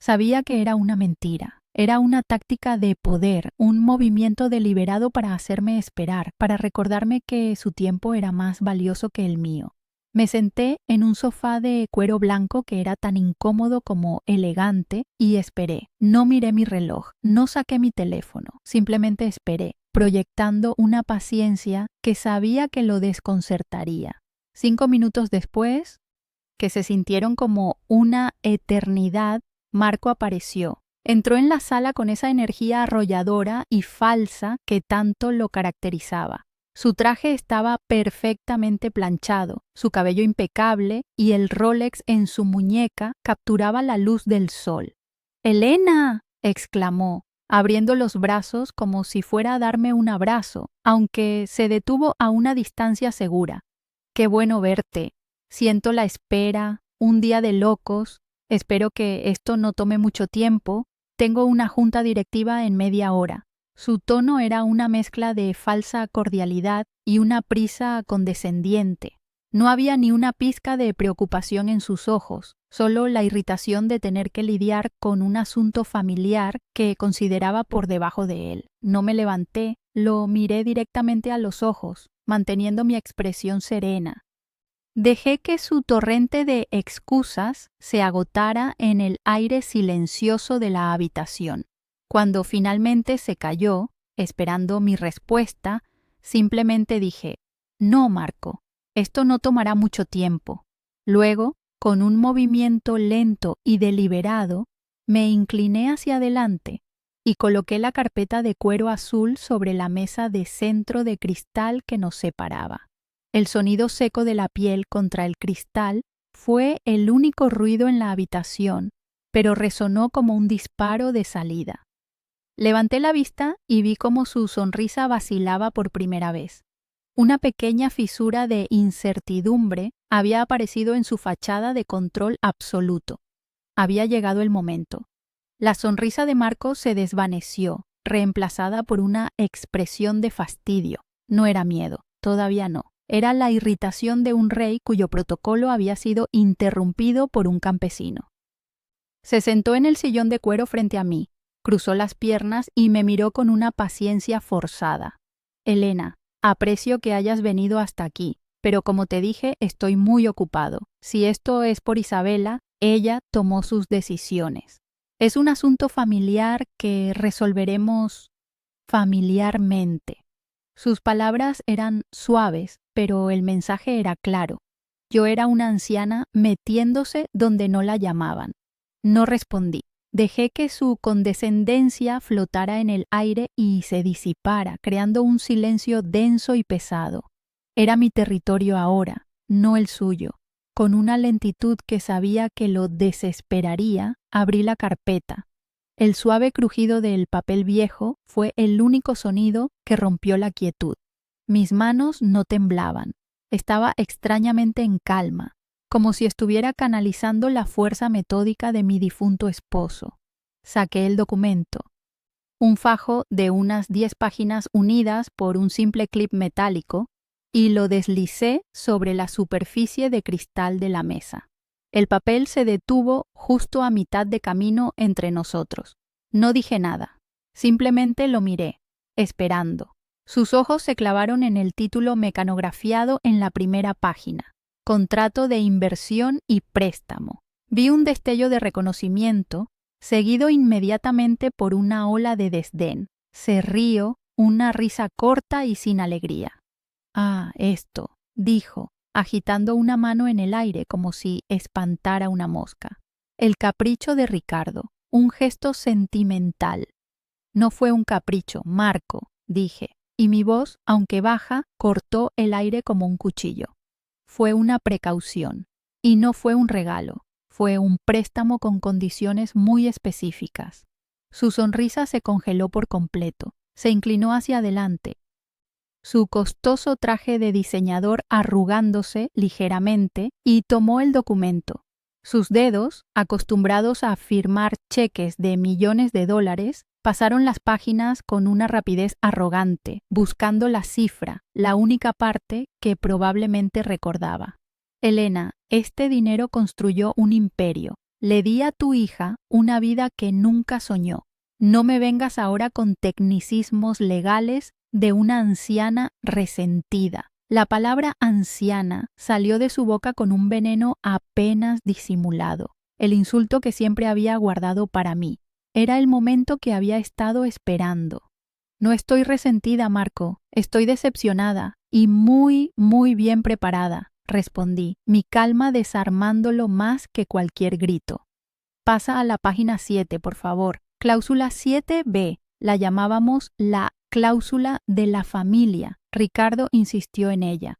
Sabía que era una mentira. Era una táctica de poder, un movimiento deliberado para hacerme esperar, para recordarme que su tiempo era más valioso que el mío. Me senté en un sofá de cuero blanco que era tan incómodo como elegante y esperé. No miré mi reloj, no saqué mi teléfono, simplemente esperé, proyectando una paciencia que sabía que lo desconcertaría. 5 minutos después, que se sintieron como una eternidad, Marco apareció. Entró en la sala con esa energía arrolladora y falsa que tanto lo caracterizaba. Su traje estaba perfectamente planchado, su cabello impecable y el Rolex en su muñeca capturaba la luz del sol. «¡Elena!», exclamó, abriendo los brazos como si fuera a darme un abrazo, aunque se detuvo a una distancia segura. «Qué bueno verte. Siento la espera, un día de locos. Espero que esto no tome mucho tiempo. Tengo una junta directiva en media hora. Su tono era una mezcla de falsa cordialidad y una prisa condescendiente. No había ni una pizca de preocupación en sus ojos, solo la irritación de tener que lidiar con un asunto familiar que consideraba por debajo de él. No me levanté, lo miré directamente a los ojos, manteniendo mi expresión serena. Dejé que su torrente de excusas se agotara en el aire silencioso de la habitación. Cuando finalmente se calló, esperando mi respuesta, simplemente dije: «No, Marco, esto no tomará mucho tiempo». Luego, con un movimiento lento y deliberado, me incliné hacia adelante y coloqué la carpeta de cuero azul sobre la mesa de centro de cristal que nos separaba. El sonido seco de la piel contra el cristal fue el único ruido en la habitación, pero resonó como un disparo de salida. Levanté la vista y vi cómo su sonrisa vacilaba por primera vez. Una pequeña fisura de incertidumbre había aparecido en su fachada de control absoluto. Había llegado el momento. La sonrisa de Marco se desvaneció, reemplazada por una expresión de fastidio. No era miedo, todavía no. Era la irritación de un rey cuyo protocolo había sido interrumpido por un campesino. Se sentó en el sillón de cuero frente a mí, cruzó las piernas y me miró con una paciencia forzada. «Elena, aprecio que hayas venido hasta aquí, pero como te dije, estoy muy ocupado. Si esto es por Isabela, ella tomó sus decisiones. Es un asunto familiar que resolveremos familiarmente». Sus palabras eran suaves, pero el mensaje era claro. Yo era una anciana metiéndose donde no la llamaban. No respondí. Dejé que su condescendencia flotara en el aire y se disipara, creando un silencio denso y pesado. Era mi territorio ahora, no el suyo. Con una lentitud que sabía que lo desesperaría, abrí la carpeta. El suave crujido del papel viejo fue el único sonido que rompió la quietud. Mis manos no temblaban. Estaba extrañamente en calma, como si estuviera canalizando la fuerza metódica de mi difunto esposo. Saqué el documento. Un fajo de unas 10 páginas unidas por un simple clip metálico, y lo deslicé sobre la superficie de cristal de la mesa. El papel se detuvo justo a mitad de camino entre nosotros. No dije nada, simplemente lo miré, esperando. Sus ojos se clavaron en el título mecanografiado en la primera página: Contrato de inversión y préstamo. Vi un destello de reconocimiento, seguido inmediatamente por una ola de desdén. Se rió, una risa corta y sin alegría. «Ah, esto», dijo, agitando una mano en el aire como si espantara una mosca. «El capricho de Ricardo, un gesto sentimental». «No fue un capricho, Marco», dije, y mi voz, aunque baja, cortó el aire como un cuchillo. «Fue una precaución, y no fue un regalo, fue un préstamo con condiciones muy específicas». Su sonrisa se congeló por completo, se inclinó hacia adelante, su costoso traje de diseñador arrugándose ligeramente, y tomó el documento. Sus dedos, acostumbrados a firmar cheques de millones de dólares, pasaron las páginas con una rapidez arrogante, buscando la cifra, la única parte que probablemente recordaba. «Elena, este dinero construyó un imperio. Le di a tu hija una vida que nunca soñó. No me vengas ahora con tecnicismos legales de una anciana resentida». La palabra anciana salió de su boca con un veneno apenas disimulado, el insulto que siempre había guardado para mí. Era el momento que había estado esperando. «No estoy resentida, Marco, estoy decepcionada y muy, muy bien preparada», respondí, mi calma desarmándolo más que cualquier grito. «Pasa a la página 7, por favor. Cláusula 7b, la llamábamos la cláusula de la familia». Ricardo insistió en ella.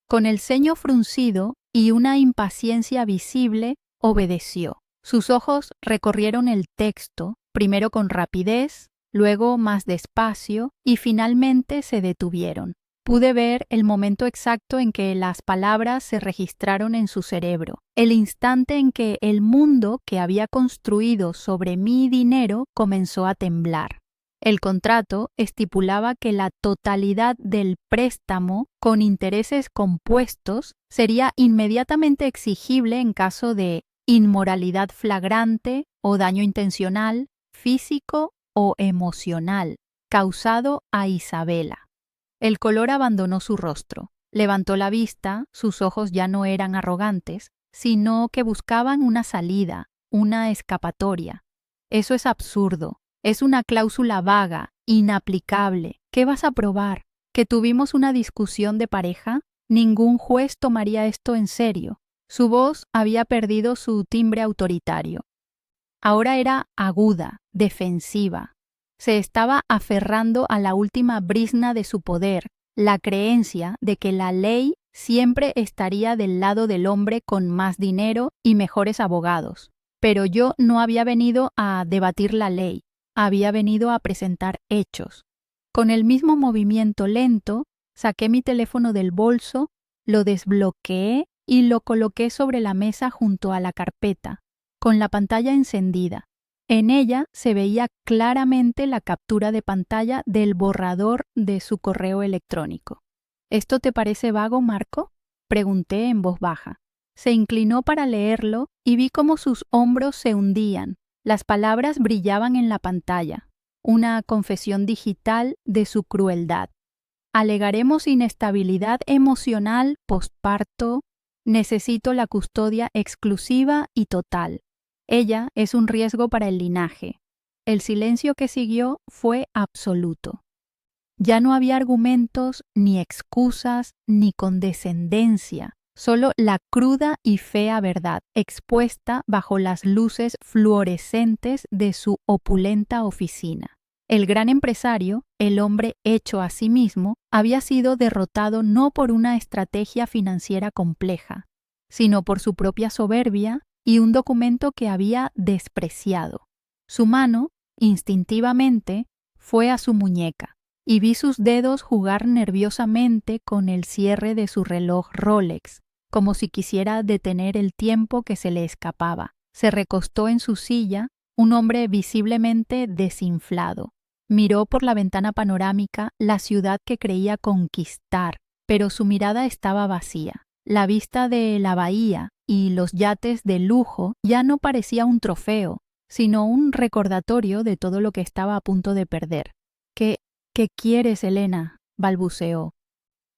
Con el ceño fruncido y una impaciencia visible, obedeció. Sus ojos recorrieron el texto, primero con rapidez, luego más despacio, y finalmente se detuvieron. Pude ver el momento exacto en que las palabras se registraron en su cerebro, el instante en que el mundo que había construido sobre mi dinero comenzó a temblar. El contrato estipulaba que la totalidad del préstamo con intereses compuestos sería inmediatamente exigible en caso de inmoralidad flagrante o daño intencional, físico o emocional, causado a Isabela. El color abandonó su rostro. Levantó la vista, sus ojos ya no eran arrogantes, sino que buscaban una salida, una escapatoria. Eso es absurdo. Es una cláusula vaga, inaplicable. ¿Qué vas a probar? ¿Que tuvimos una discusión de pareja? Ningún juez tomaría esto en serio. Su voz había perdido su timbre autoritario. Ahora era aguda, defensiva. Se estaba aferrando a la última brizna de su poder, la creencia de que la ley siempre estaría del lado del hombre con más dinero y mejores abogados. Pero yo no había venido a debatir la ley, había venido a presentar hechos. Con el mismo movimiento lento, saqué mi teléfono del bolso, lo desbloqueé y lo coloqué sobre la mesa junto a la carpeta, con la pantalla encendida. En ella se veía claramente la captura de pantalla del borrador de su correo electrónico. ¿Esto te parece vago, Marco?, pregunté en voz baja. Se inclinó para leerlo y vi cómo sus hombros se hundían. Las palabras brillaban en la pantalla. Una confesión digital de su crueldad. Alegaremos inestabilidad emocional postparto. Necesito la custodia exclusiva y total. Ella es un riesgo para el linaje. El silencio que siguió fue absoluto. Ya no había argumentos, ni excusas, ni condescendencia, solo la cruda y fea verdad, expuesta bajo las luces fluorescentes de su opulenta oficina. El gran empresario, el hombre hecho a sí mismo, había sido derrotado no por una estrategia financiera compleja, sino por su propia soberbia y un documento que había despreciado. Su mano, instintivamente, fue a su muñeca, y vi sus dedos jugar nerviosamente con el cierre de su reloj Rolex, como si quisiera detener el tiempo que se le escapaba. Se recostó en su silla, un hombre visiblemente desinflado. Miró por la ventana panorámica la ciudad que creía conquistar, pero su mirada estaba vacía. La vista de la bahía y los yates de lujo ya no parecía un trofeo, sino un recordatorio de todo lo que estaba a punto de perder. ¿Qué quieres, Elena?, balbuceó.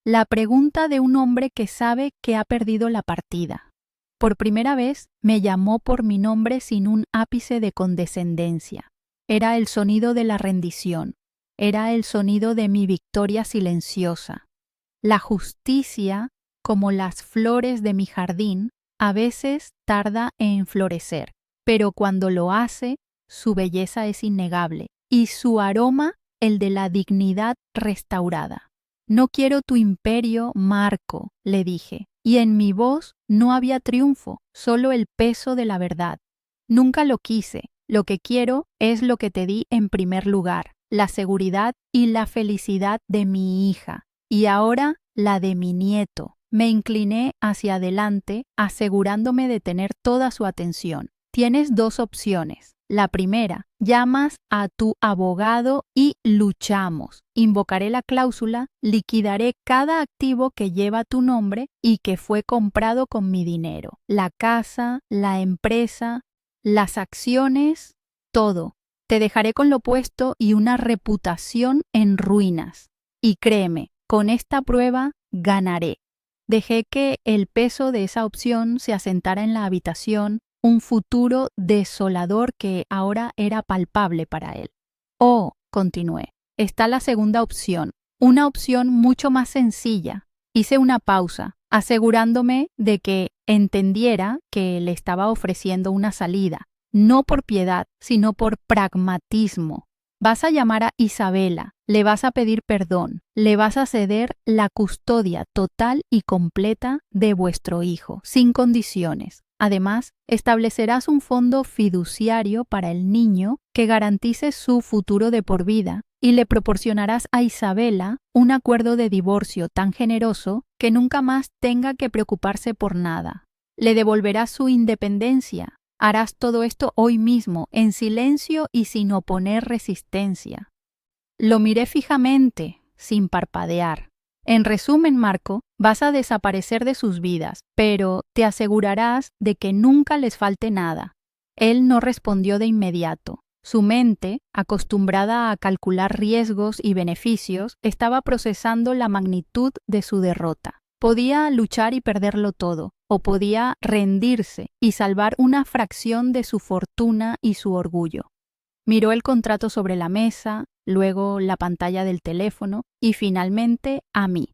La pregunta de un hombre que sabe que ha perdido la partida. Por primera vez me llamó por mi nombre sin un ápice de condescendencia. Era el sonido de la rendición. Era el sonido de mi victoria silenciosa. La justicia, como las flores de mi jardín, a veces tarda en florecer, pero cuando lo hace, su belleza es innegable y su aroma el de la dignidad restaurada. No quiero tu imperio, Marco, le dije, y en mi voz no había triunfo, solo el peso de la verdad. Nunca lo quise, lo que quiero es lo que te di en primer lugar, la seguridad y la felicidad de mi hija, y ahora la de mi nieto. Me incliné hacia adelante, asegurándome de tener toda su atención. Tienes dos opciones. La primera, llamas a tu abogado y luchamos. Invocaré la cláusula, liquidaré cada activo que lleva tu nombre y que fue comprado con mi dinero. La casa, la empresa, las acciones, todo. Te dejaré con lo puesto y una reputación en ruinas. Y créeme, con esta prueba ganaré. Dejé que el peso de esa opción se asentara en la habitación, un futuro desolador que ahora era palpable para él. Oh, continué, está la segunda opción, una opción mucho más sencilla. Hice una pausa, asegurándome de que entendiera que le estaba ofreciendo una salida, no por piedad, sino por pragmatismo. Vas a llamar a Isabela, le vas a pedir perdón, le vas a ceder la custodia total y completa de vuestro hijo, sin condiciones. Además, establecerás un fondo fiduciario para el niño que garantice su futuro de por vida y le proporcionarás a Isabela un acuerdo de divorcio tan generoso que nunca más tenga que preocuparse por nada. Le devolverás su independencia. Harás todo esto hoy mismo, en silencio y sin oponer resistencia. Lo miré fijamente, sin parpadear. En resumen, Marco, vas a desaparecer de sus vidas, pero te asegurarás de que nunca les falte nada. Él no respondió de inmediato. Su mente, acostumbrada a calcular riesgos y beneficios, estaba procesando la magnitud de su derrota. Podía luchar y perderlo todo, o podía rendirse y salvar una fracción de su fortuna y su orgullo. Miró el contrato sobre la mesa, luego la pantalla del teléfono y finalmente a mí.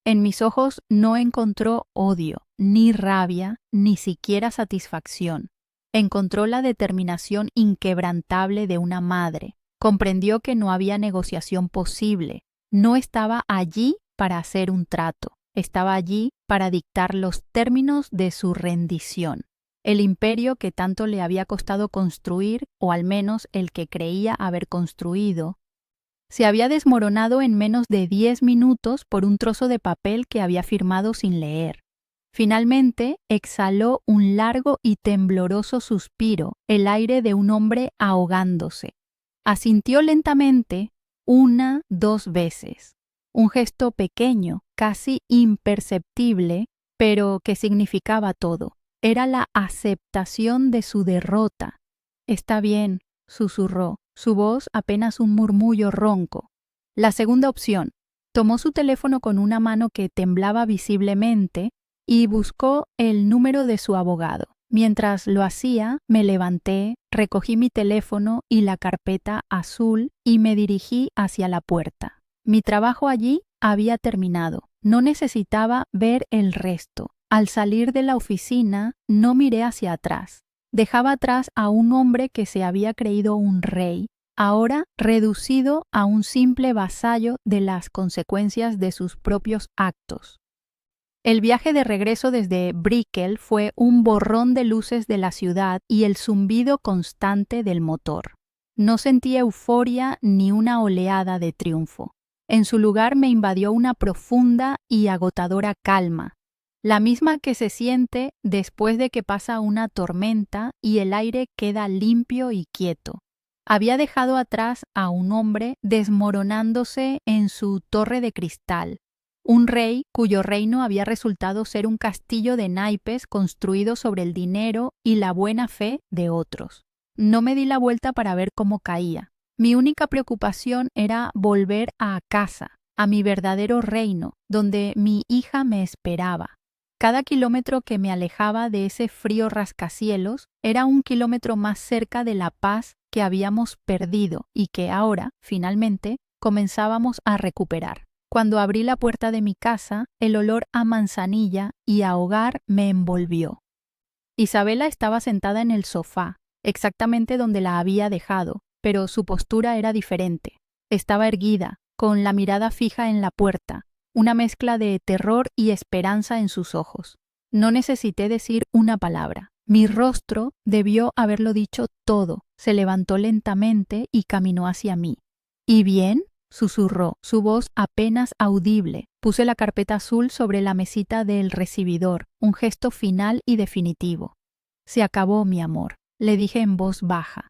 En mis ojos no encontró odio, ni rabia, ni siquiera satisfacción. Encontró la determinación inquebrantable de una madre. Comprendió que no había negociación posible. No estaba allí para hacer un trato. Estaba allí para dictar los términos de su rendición. El imperio que tanto le había costado construir, o al menos el que creía haber construido, se había desmoronado en menos de 10 minutos por un trozo de papel que había firmado sin leer. Finalmente, exhaló un largo y tembloroso suspiro, el aire de un hombre ahogándose. Asintió lentamente 1, 2 veces. Un gesto pequeño, casi imperceptible, pero que significaba todo. Era la aceptación de su derrota. «Está bien», susurró, su voz apenas un murmullo ronco. La segunda opción. Tomó su teléfono con una mano que temblaba visiblemente y buscó el número de su abogado. Mientras lo hacía, me levanté, recogí mi teléfono y la carpeta azul y me dirigí hacia la puerta. Mi trabajo allí había terminado. No necesitaba ver el resto. Al salir de la oficina, no miré hacia atrás. Dejaba atrás a un hombre que se había creído un rey, ahora reducido a un simple vasallo de las consecuencias de sus propios actos. El viaje de regreso desde Brickell fue un borrón de luces de la ciudad y el zumbido constante del motor. No sentí euforia ni una oleada de triunfo. En su lugar me invadió una profunda y agotadora calma, la misma que se siente después de que pasa una tormenta y el aire queda limpio y quieto. Había dejado atrás a un hombre desmoronándose en su torre de cristal, un rey cuyo reino había resultado ser un castillo de naipes construido sobre el dinero y la buena fe de otros. No me di la vuelta para ver cómo caía. Mi única preocupación era volver a casa, a mi verdadero reino, donde mi hija me esperaba. Cada kilómetro que me alejaba de ese frío rascacielos era un kilómetro más cerca de la paz que habíamos perdido y que ahora, finalmente, comenzábamos a recuperar. Cuando abrí la puerta de mi casa, el olor a manzanilla y a hogar me envolvió. Isabela estaba sentada en el sofá, exactamente donde la había dejado, pero su postura era diferente. Estaba erguida, con la mirada fija en la puerta, una mezcla de terror y esperanza en sus ojos. No necesité decir una palabra. Mi rostro debió haberlo dicho todo. Se levantó lentamente y caminó hacia mí. ¿Y bien?, susurró, su voz apenas audible. Puse la carpeta azul sobre la mesita del recibidor, un gesto final y definitivo. «Se acabó, mi amor», le dije en voz baja.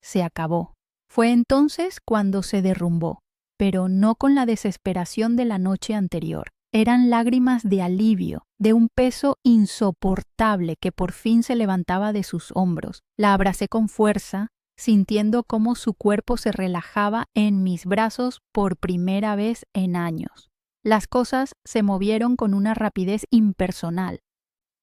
Se acabó. Fue entonces cuando se derrumbó, pero no con la desesperación de la noche anterior. Eran lágrimas de alivio, de un peso insoportable que por fin se levantaba de sus hombros. La abracé con fuerza, sintiendo cómo su cuerpo se relajaba en mis brazos por primera vez en años. Las cosas se movieron con una rapidez impersonal.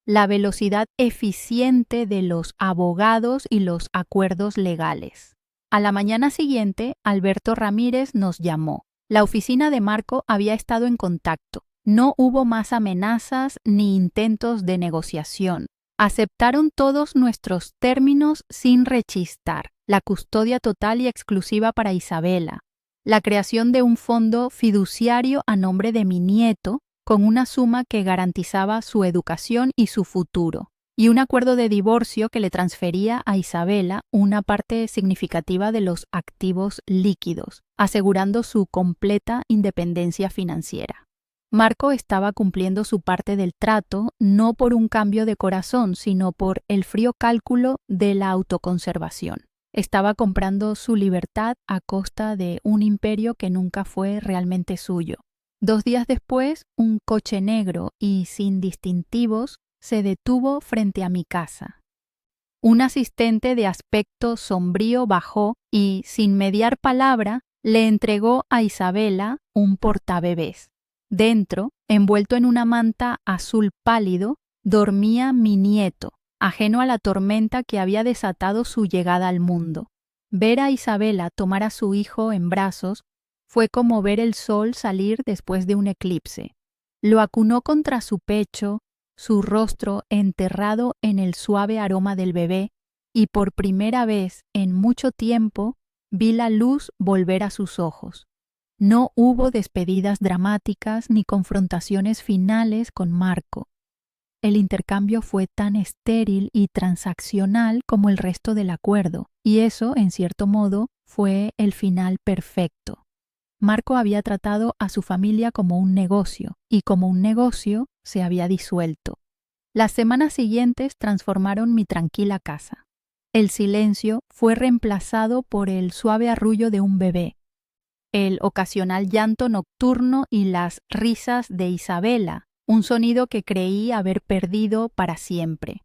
La velocidad eficiente de los abogados y los acuerdos legales. A la mañana siguiente, Alberto Ramírez nos llamó. La oficina de Marco había estado en contacto. No hubo más amenazas ni intentos de negociación. Aceptaron todos nuestros términos sin rechistar. La custodia total y exclusiva para Isabela. La creación de un fondo fiduciario a nombre de mi nieto, con una suma que garantizaba su educación y su futuro. y un acuerdo de divorcio que le transfería a Isabela una parte significativa de los activos líquidos, asegurando su completa independencia financiera. Marco estaba cumpliendo su parte del trato no por un cambio de corazón, sino por el frío cálculo de la autoconservación. Estaba comprando su libertad a costa de un imperio que nunca fue realmente suyo. 2 días después, un coche negro y sin distintivos se detuvo frente a mi casa. Un asistente de aspecto sombrío bajó y, sin mediar palabra, le entregó a Isabela un portabebés. Dentro, envuelto en una manta azul pálido, dormía mi nieto, ajeno a la tormenta que había desatado su llegada al mundo. Ver a Isabela tomar a su hijo en brazos fue como ver el sol salir después de un eclipse. Lo acunó contra su pecho, su rostro enterrado en el suave aroma del bebé, y por primera vez en mucho tiempo vi la luz volver a sus ojos. No hubo despedidas dramáticas ni confrontaciones finales con Marco. El intercambio fue tan estéril y transaccional como el resto del acuerdo, y eso, en cierto modo, fue el final perfecto. Marco había tratado a su familia como un negocio, y como un negocio se había disuelto. Las semanas siguientes transformaron mi tranquila casa. El silencio fue reemplazado por el suave arrullo de un bebé, el ocasional llanto nocturno y las risas de Isabela, un sonido que creí haber perdido para siempre.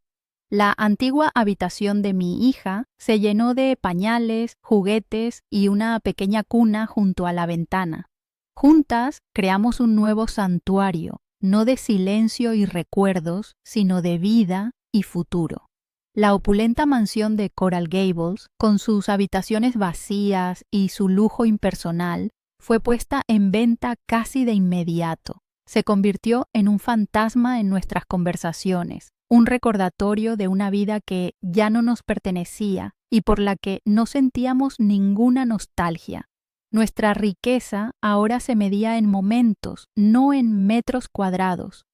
La antigua habitación de mi hija se llenó de pañales, juguetes y una pequeña cuna junto a la ventana. Juntas creamos un nuevo santuario, no de silencio y recuerdos, sino de vida y futuro. La opulenta mansión de Coral Gables, con sus habitaciones vacías y su lujo impersonal, fue puesta en venta casi de inmediato. Se convirtió en un fantasma en nuestras conversaciones, un recordatorio de una vida que ya no nos pertenecía y por la que no sentíamos ninguna nostalgia. Nuestra riqueza ahora se medía en momentos, no en metros cuadrados.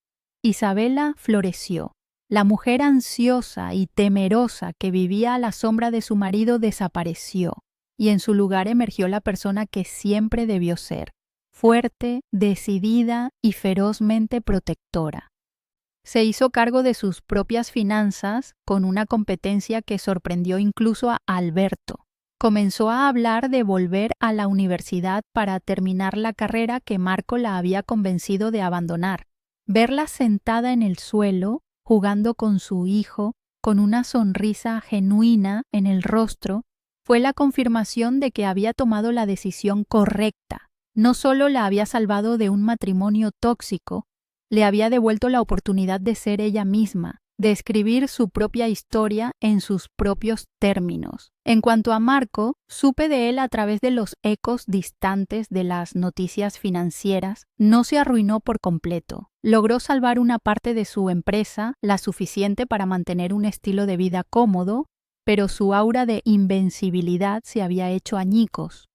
Isabela floreció. La mujer ansiosa y temerosa que vivía a la sombra de su marido desapareció, y en su lugar emergió la persona que siempre debió ser, fuerte, decidida y ferozmente protectora. Se hizo cargo de sus propias finanzas con una competencia que sorprendió incluso a Alberto. Comenzó a hablar de volver a la universidad para terminar la carrera que Marco la había convencido de abandonar. Verla sentada en el suelo, jugando con su hijo, con una sonrisa genuina en el rostro, fue la confirmación de que había tomado la decisión correcta. No solo la había salvado de un matrimonio tóxico, le había devuelto la oportunidad de ser ella misma, de escribir su propia historia en sus propios términos. En cuanto a Marco, supe de él a través de los ecos distantes de las noticias financieras. No se arruinó por completo. Logró salvar una parte de su empresa, la suficiente para mantener un estilo de vida cómodo, pero su aura de invencibilidad se había hecho añicos.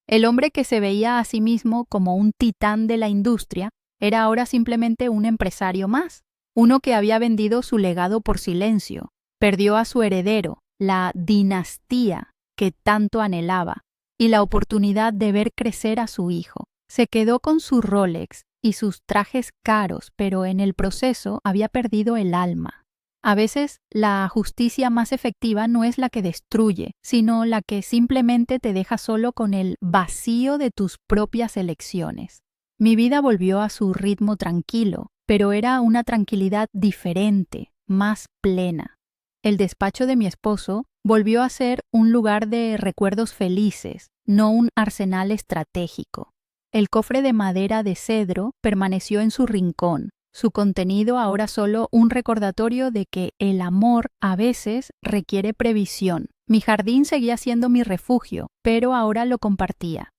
El hombre que se veía a sí mismo como un titán de la industria era ahora simplemente un empresario más, uno que había vendido su legado por silencio, perdió a su heredero, la dinastía que tanto anhelaba, y la oportunidad de ver crecer a su hijo. Se quedó con su Rolex y sus trajes caros, pero en el proceso había perdido el alma. A veces la justicia más efectiva no es la que destruye, sino la que simplemente te deja solo con el vacío de tus propias elecciones. Mi vida volvió a su ritmo tranquilo, pero era una tranquilidad diferente, más plena. El despacho de mi esposo volvió a ser un lugar de recuerdos felices, no un arsenal estratégico. El cofre de madera de cedro permaneció en su rincón, su contenido ahora solo un recordatorio de que el amor a veces requiere previsión. Mi jardín seguía siendo mi refugio, pero ahora lo compartía.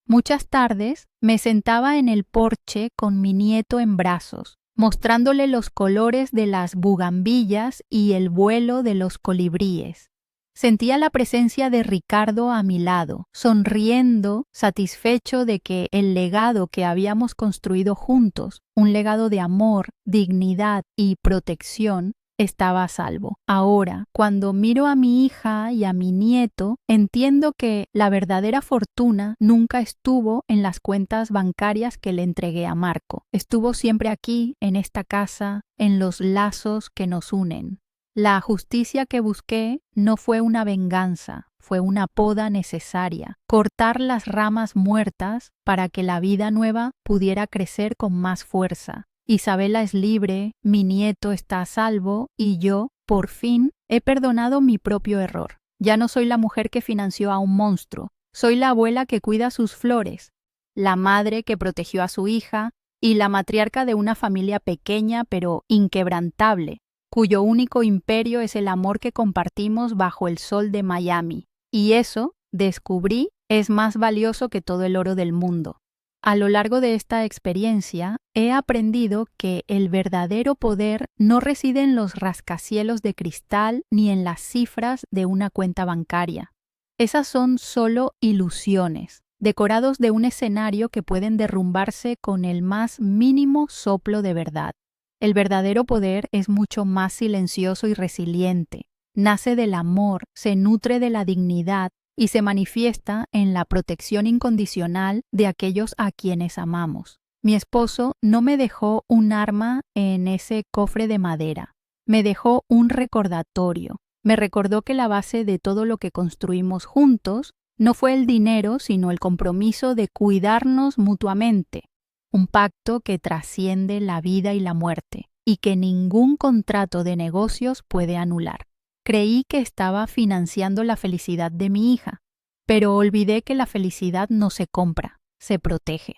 Muchas tardes me sentaba en el porche con mi nieto en brazos, mostrándole los colores de las bugambillas y el vuelo de los colibríes. Sentía la presencia de Ricardo a mi lado, sonriendo, satisfecho de que el legado que habíamos construido juntos, un legado de amor, dignidad y protección, estaba a salvo. Ahora, cuando miro a mi hija y a mi nieto, entiendo que la verdadera fortuna nunca estuvo en las cuentas bancarias que le entregué a Marco. Estuvo siempre aquí, en esta casa, en los lazos que nos unen. La justicia que busqué no fue una venganza, fue una poda necesaria, cortar las ramas muertas para que la vida nueva pudiera crecer con más fuerza. Isabela es libre, mi nieto está a salvo y yo, por fin, he perdonado mi propio error. Ya no soy la mujer que financió a un monstruo, soy la abuela que cuida sus flores, la madre que protegió a su hija y la matriarca de una familia pequeña pero inquebrantable, cuyo único imperio es el amor que compartimos bajo el sol de Miami. Y eso, descubrí, es más valioso que todo el oro del mundo. A lo largo de esta experiencia, he aprendido que el verdadero poder no reside en los rascacielos de cristal ni en las cifras de una cuenta bancaria. Esas son solo ilusiones, decorados de un escenario que pueden derrumbarse con el más mínimo soplo de verdad. El verdadero poder es mucho más silencioso y resiliente. Nace del amor, se nutre de la dignidad y se manifiesta en la protección incondicional de aquellos a quienes amamos. Mi esposo no me dejó un arma en ese cofre de madera. Me dejó un recordatorio. Me recordó que la base de todo lo que construimos juntos no fue el dinero, sino el compromiso de cuidarnos mutuamente. Un pacto que trasciende la vida y la muerte, y que ningún contrato de negocios puede anular. Creí que estaba financiando la felicidad de mi hija, pero olvidé que la felicidad no se compra, se protege.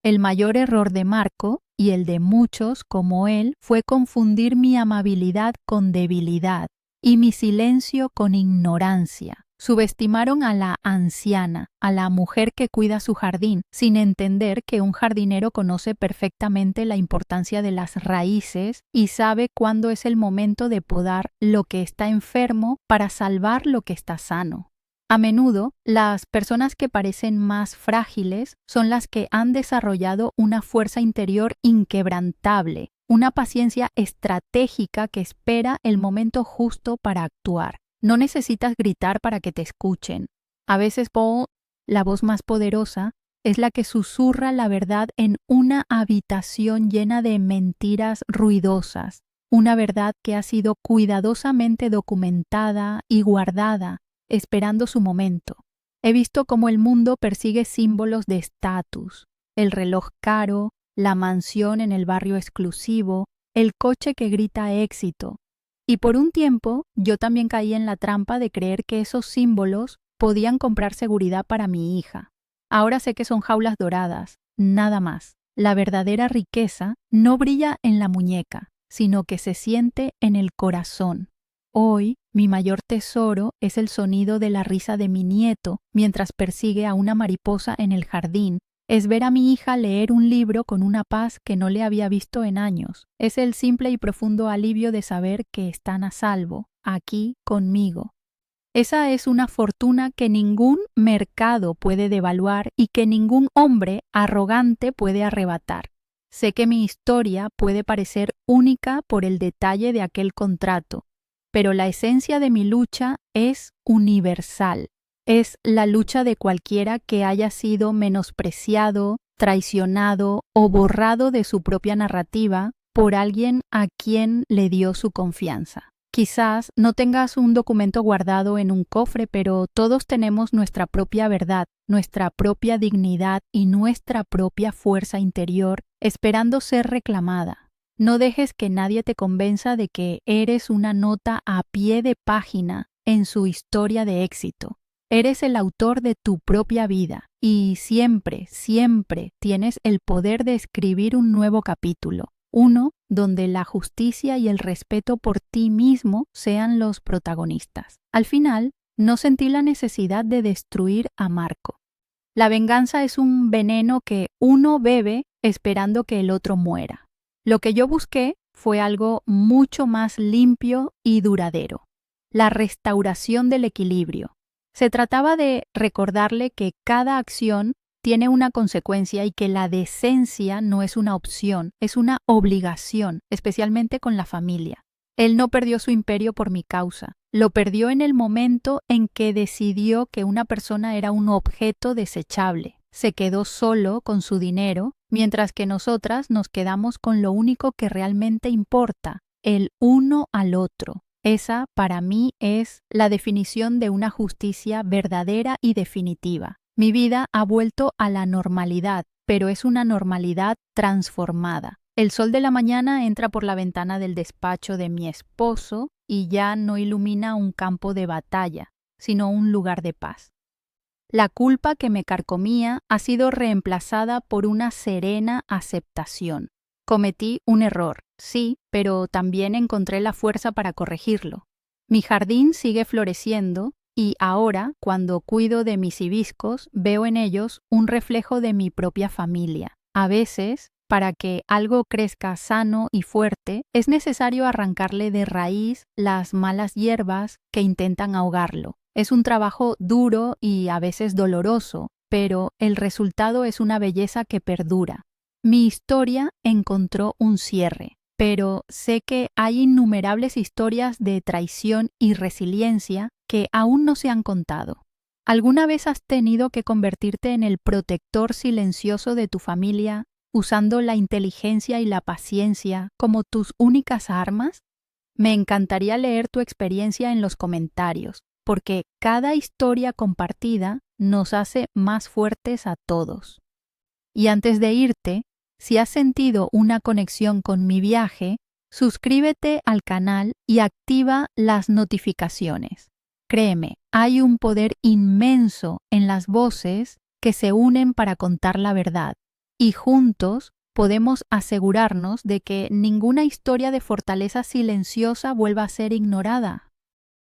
El mayor error de Marco, y el de muchos como él, fue confundir mi amabilidad con debilidad y mi silencio con ignorancia. Subestimaron a la anciana, a la mujer que cuida su jardín, sin entender que un jardinero conoce perfectamente la importancia de las raíces y sabe cuándo es el momento de podar lo que está enfermo para salvar lo que está sano. A menudo, las personas que parecen más frágiles son las que han desarrollado una fuerza interior inquebrantable, una paciencia estratégica que espera el momento justo para actuar. No necesitas gritar para que te escuchen. A veces, la voz más poderosa, es la que susurra la verdad en una habitación llena de mentiras ruidosas, una verdad que ha sido cuidadosamente documentada y guardada, esperando su momento. He visto cómo el mundo persigue símbolos de estatus, el reloj caro, la mansión en el barrio exclusivo, el coche que grita éxito. Y por un tiempo yo también caí en la trampa de creer que esos símbolos podían comprar seguridad para mi hija. Ahora sé que son jaulas doradas, nada más. La verdadera riqueza no brilla en la muñeca, sino que se siente en el corazón. Hoy, mi mayor tesoro es el sonido de la risa de mi nieto mientras persigue a una mariposa en el jardín. Es ver a mi hija leer un libro con una paz que no le había visto en años. Es el simple y profundo alivio de saber que están a salvo, aquí conmigo. Esa es una fortuna que ningún mercado puede devaluar y que ningún hombre arrogante puede arrebatar. Sé que mi historia puede parecer única por el detalle de aquel contrato, pero la esencia de mi lucha es universal. Es la lucha de cualquiera que haya sido menospreciado, traicionado o borrado de su propia narrativa por alguien a quien le dio su confianza. Quizás no tengas un documento guardado en un cofre, pero todos tenemos nuestra propia verdad, nuestra propia dignidad y nuestra propia fuerza interior esperando ser reclamada. No dejes que nadie te convenza de que eres una nota a pie de página en su historia de éxito. Eres el autor de tu propia vida y siempre, siempre tienes el poder de escribir un nuevo capítulo, uno donde la justicia y el respeto por ti mismo sean los protagonistas. Al final, no sentí la necesidad de destruir a Marco. La venganza es un veneno que uno bebe esperando que el otro muera. Lo que yo busqué fue algo mucho más limpio y duradero, la restauración del equilibrio. Se trataba de recordarle que cada acción tiene una consecuencia y que la decencia no es una opción, es una obligación, especialmente con la familia. Él no perdió su imperio por mi causa. Lo perdió en el momento en que decidió que una persona era un objeto desechable. Se quedó solo con su dinero, mientras que nosotras nos quedamos con lo único que realmente importa, el uno al otro. Esa, para mí, es la definición de una justicia verdadera y definitiva. Mi vida ha vuelto a la normalidad, pero es una normalidad transformada. El sol de la mañana entra por la ventana del despacho de mi esposo y ya no ilumina un campo de batalla, sino un lugar de paz. La culpa que me carcomía ha sido reemplazada por una serena aceptación. Cometí un error, sí, pero también encontré la fuerza para corregirlo. Mi jardín sigue floreciendo y ahora, cuando cuido de mis hibiscos, veo en ellos un reflejo de mi propia familia. A veces, para que algo crezca sano y fuerte, es necesario arrancarle de raíz las malas hierbas que intentan ahogarlo. Es un trabajo duro y a veces doloroso, pero el resultado es una belleza que perdura. Mi historia encontró un cierre, pero sé que hay innumerables historias de traición y resiliencia que aún no se han contado. ¿Alguna vez has tenido que convertirte en el protector silencioso de tu familia, usando la inteligencia y la paciencia como tus únicas armas? Me encantaría leer tu experiencia en los comentarios, porque cada historia compartida nos hace más fuertes a todos. Y antes de irte, si has sentido una conexión con mi viaje, suscríbete al canal y activa las notificaciones. Créeme, hay un poder inmenso en las voces que se unen para contar la verdad, y juntos podemos asegurarnos de que ninguna historia de fortaleza silenciosa vuelva a ser ignorada.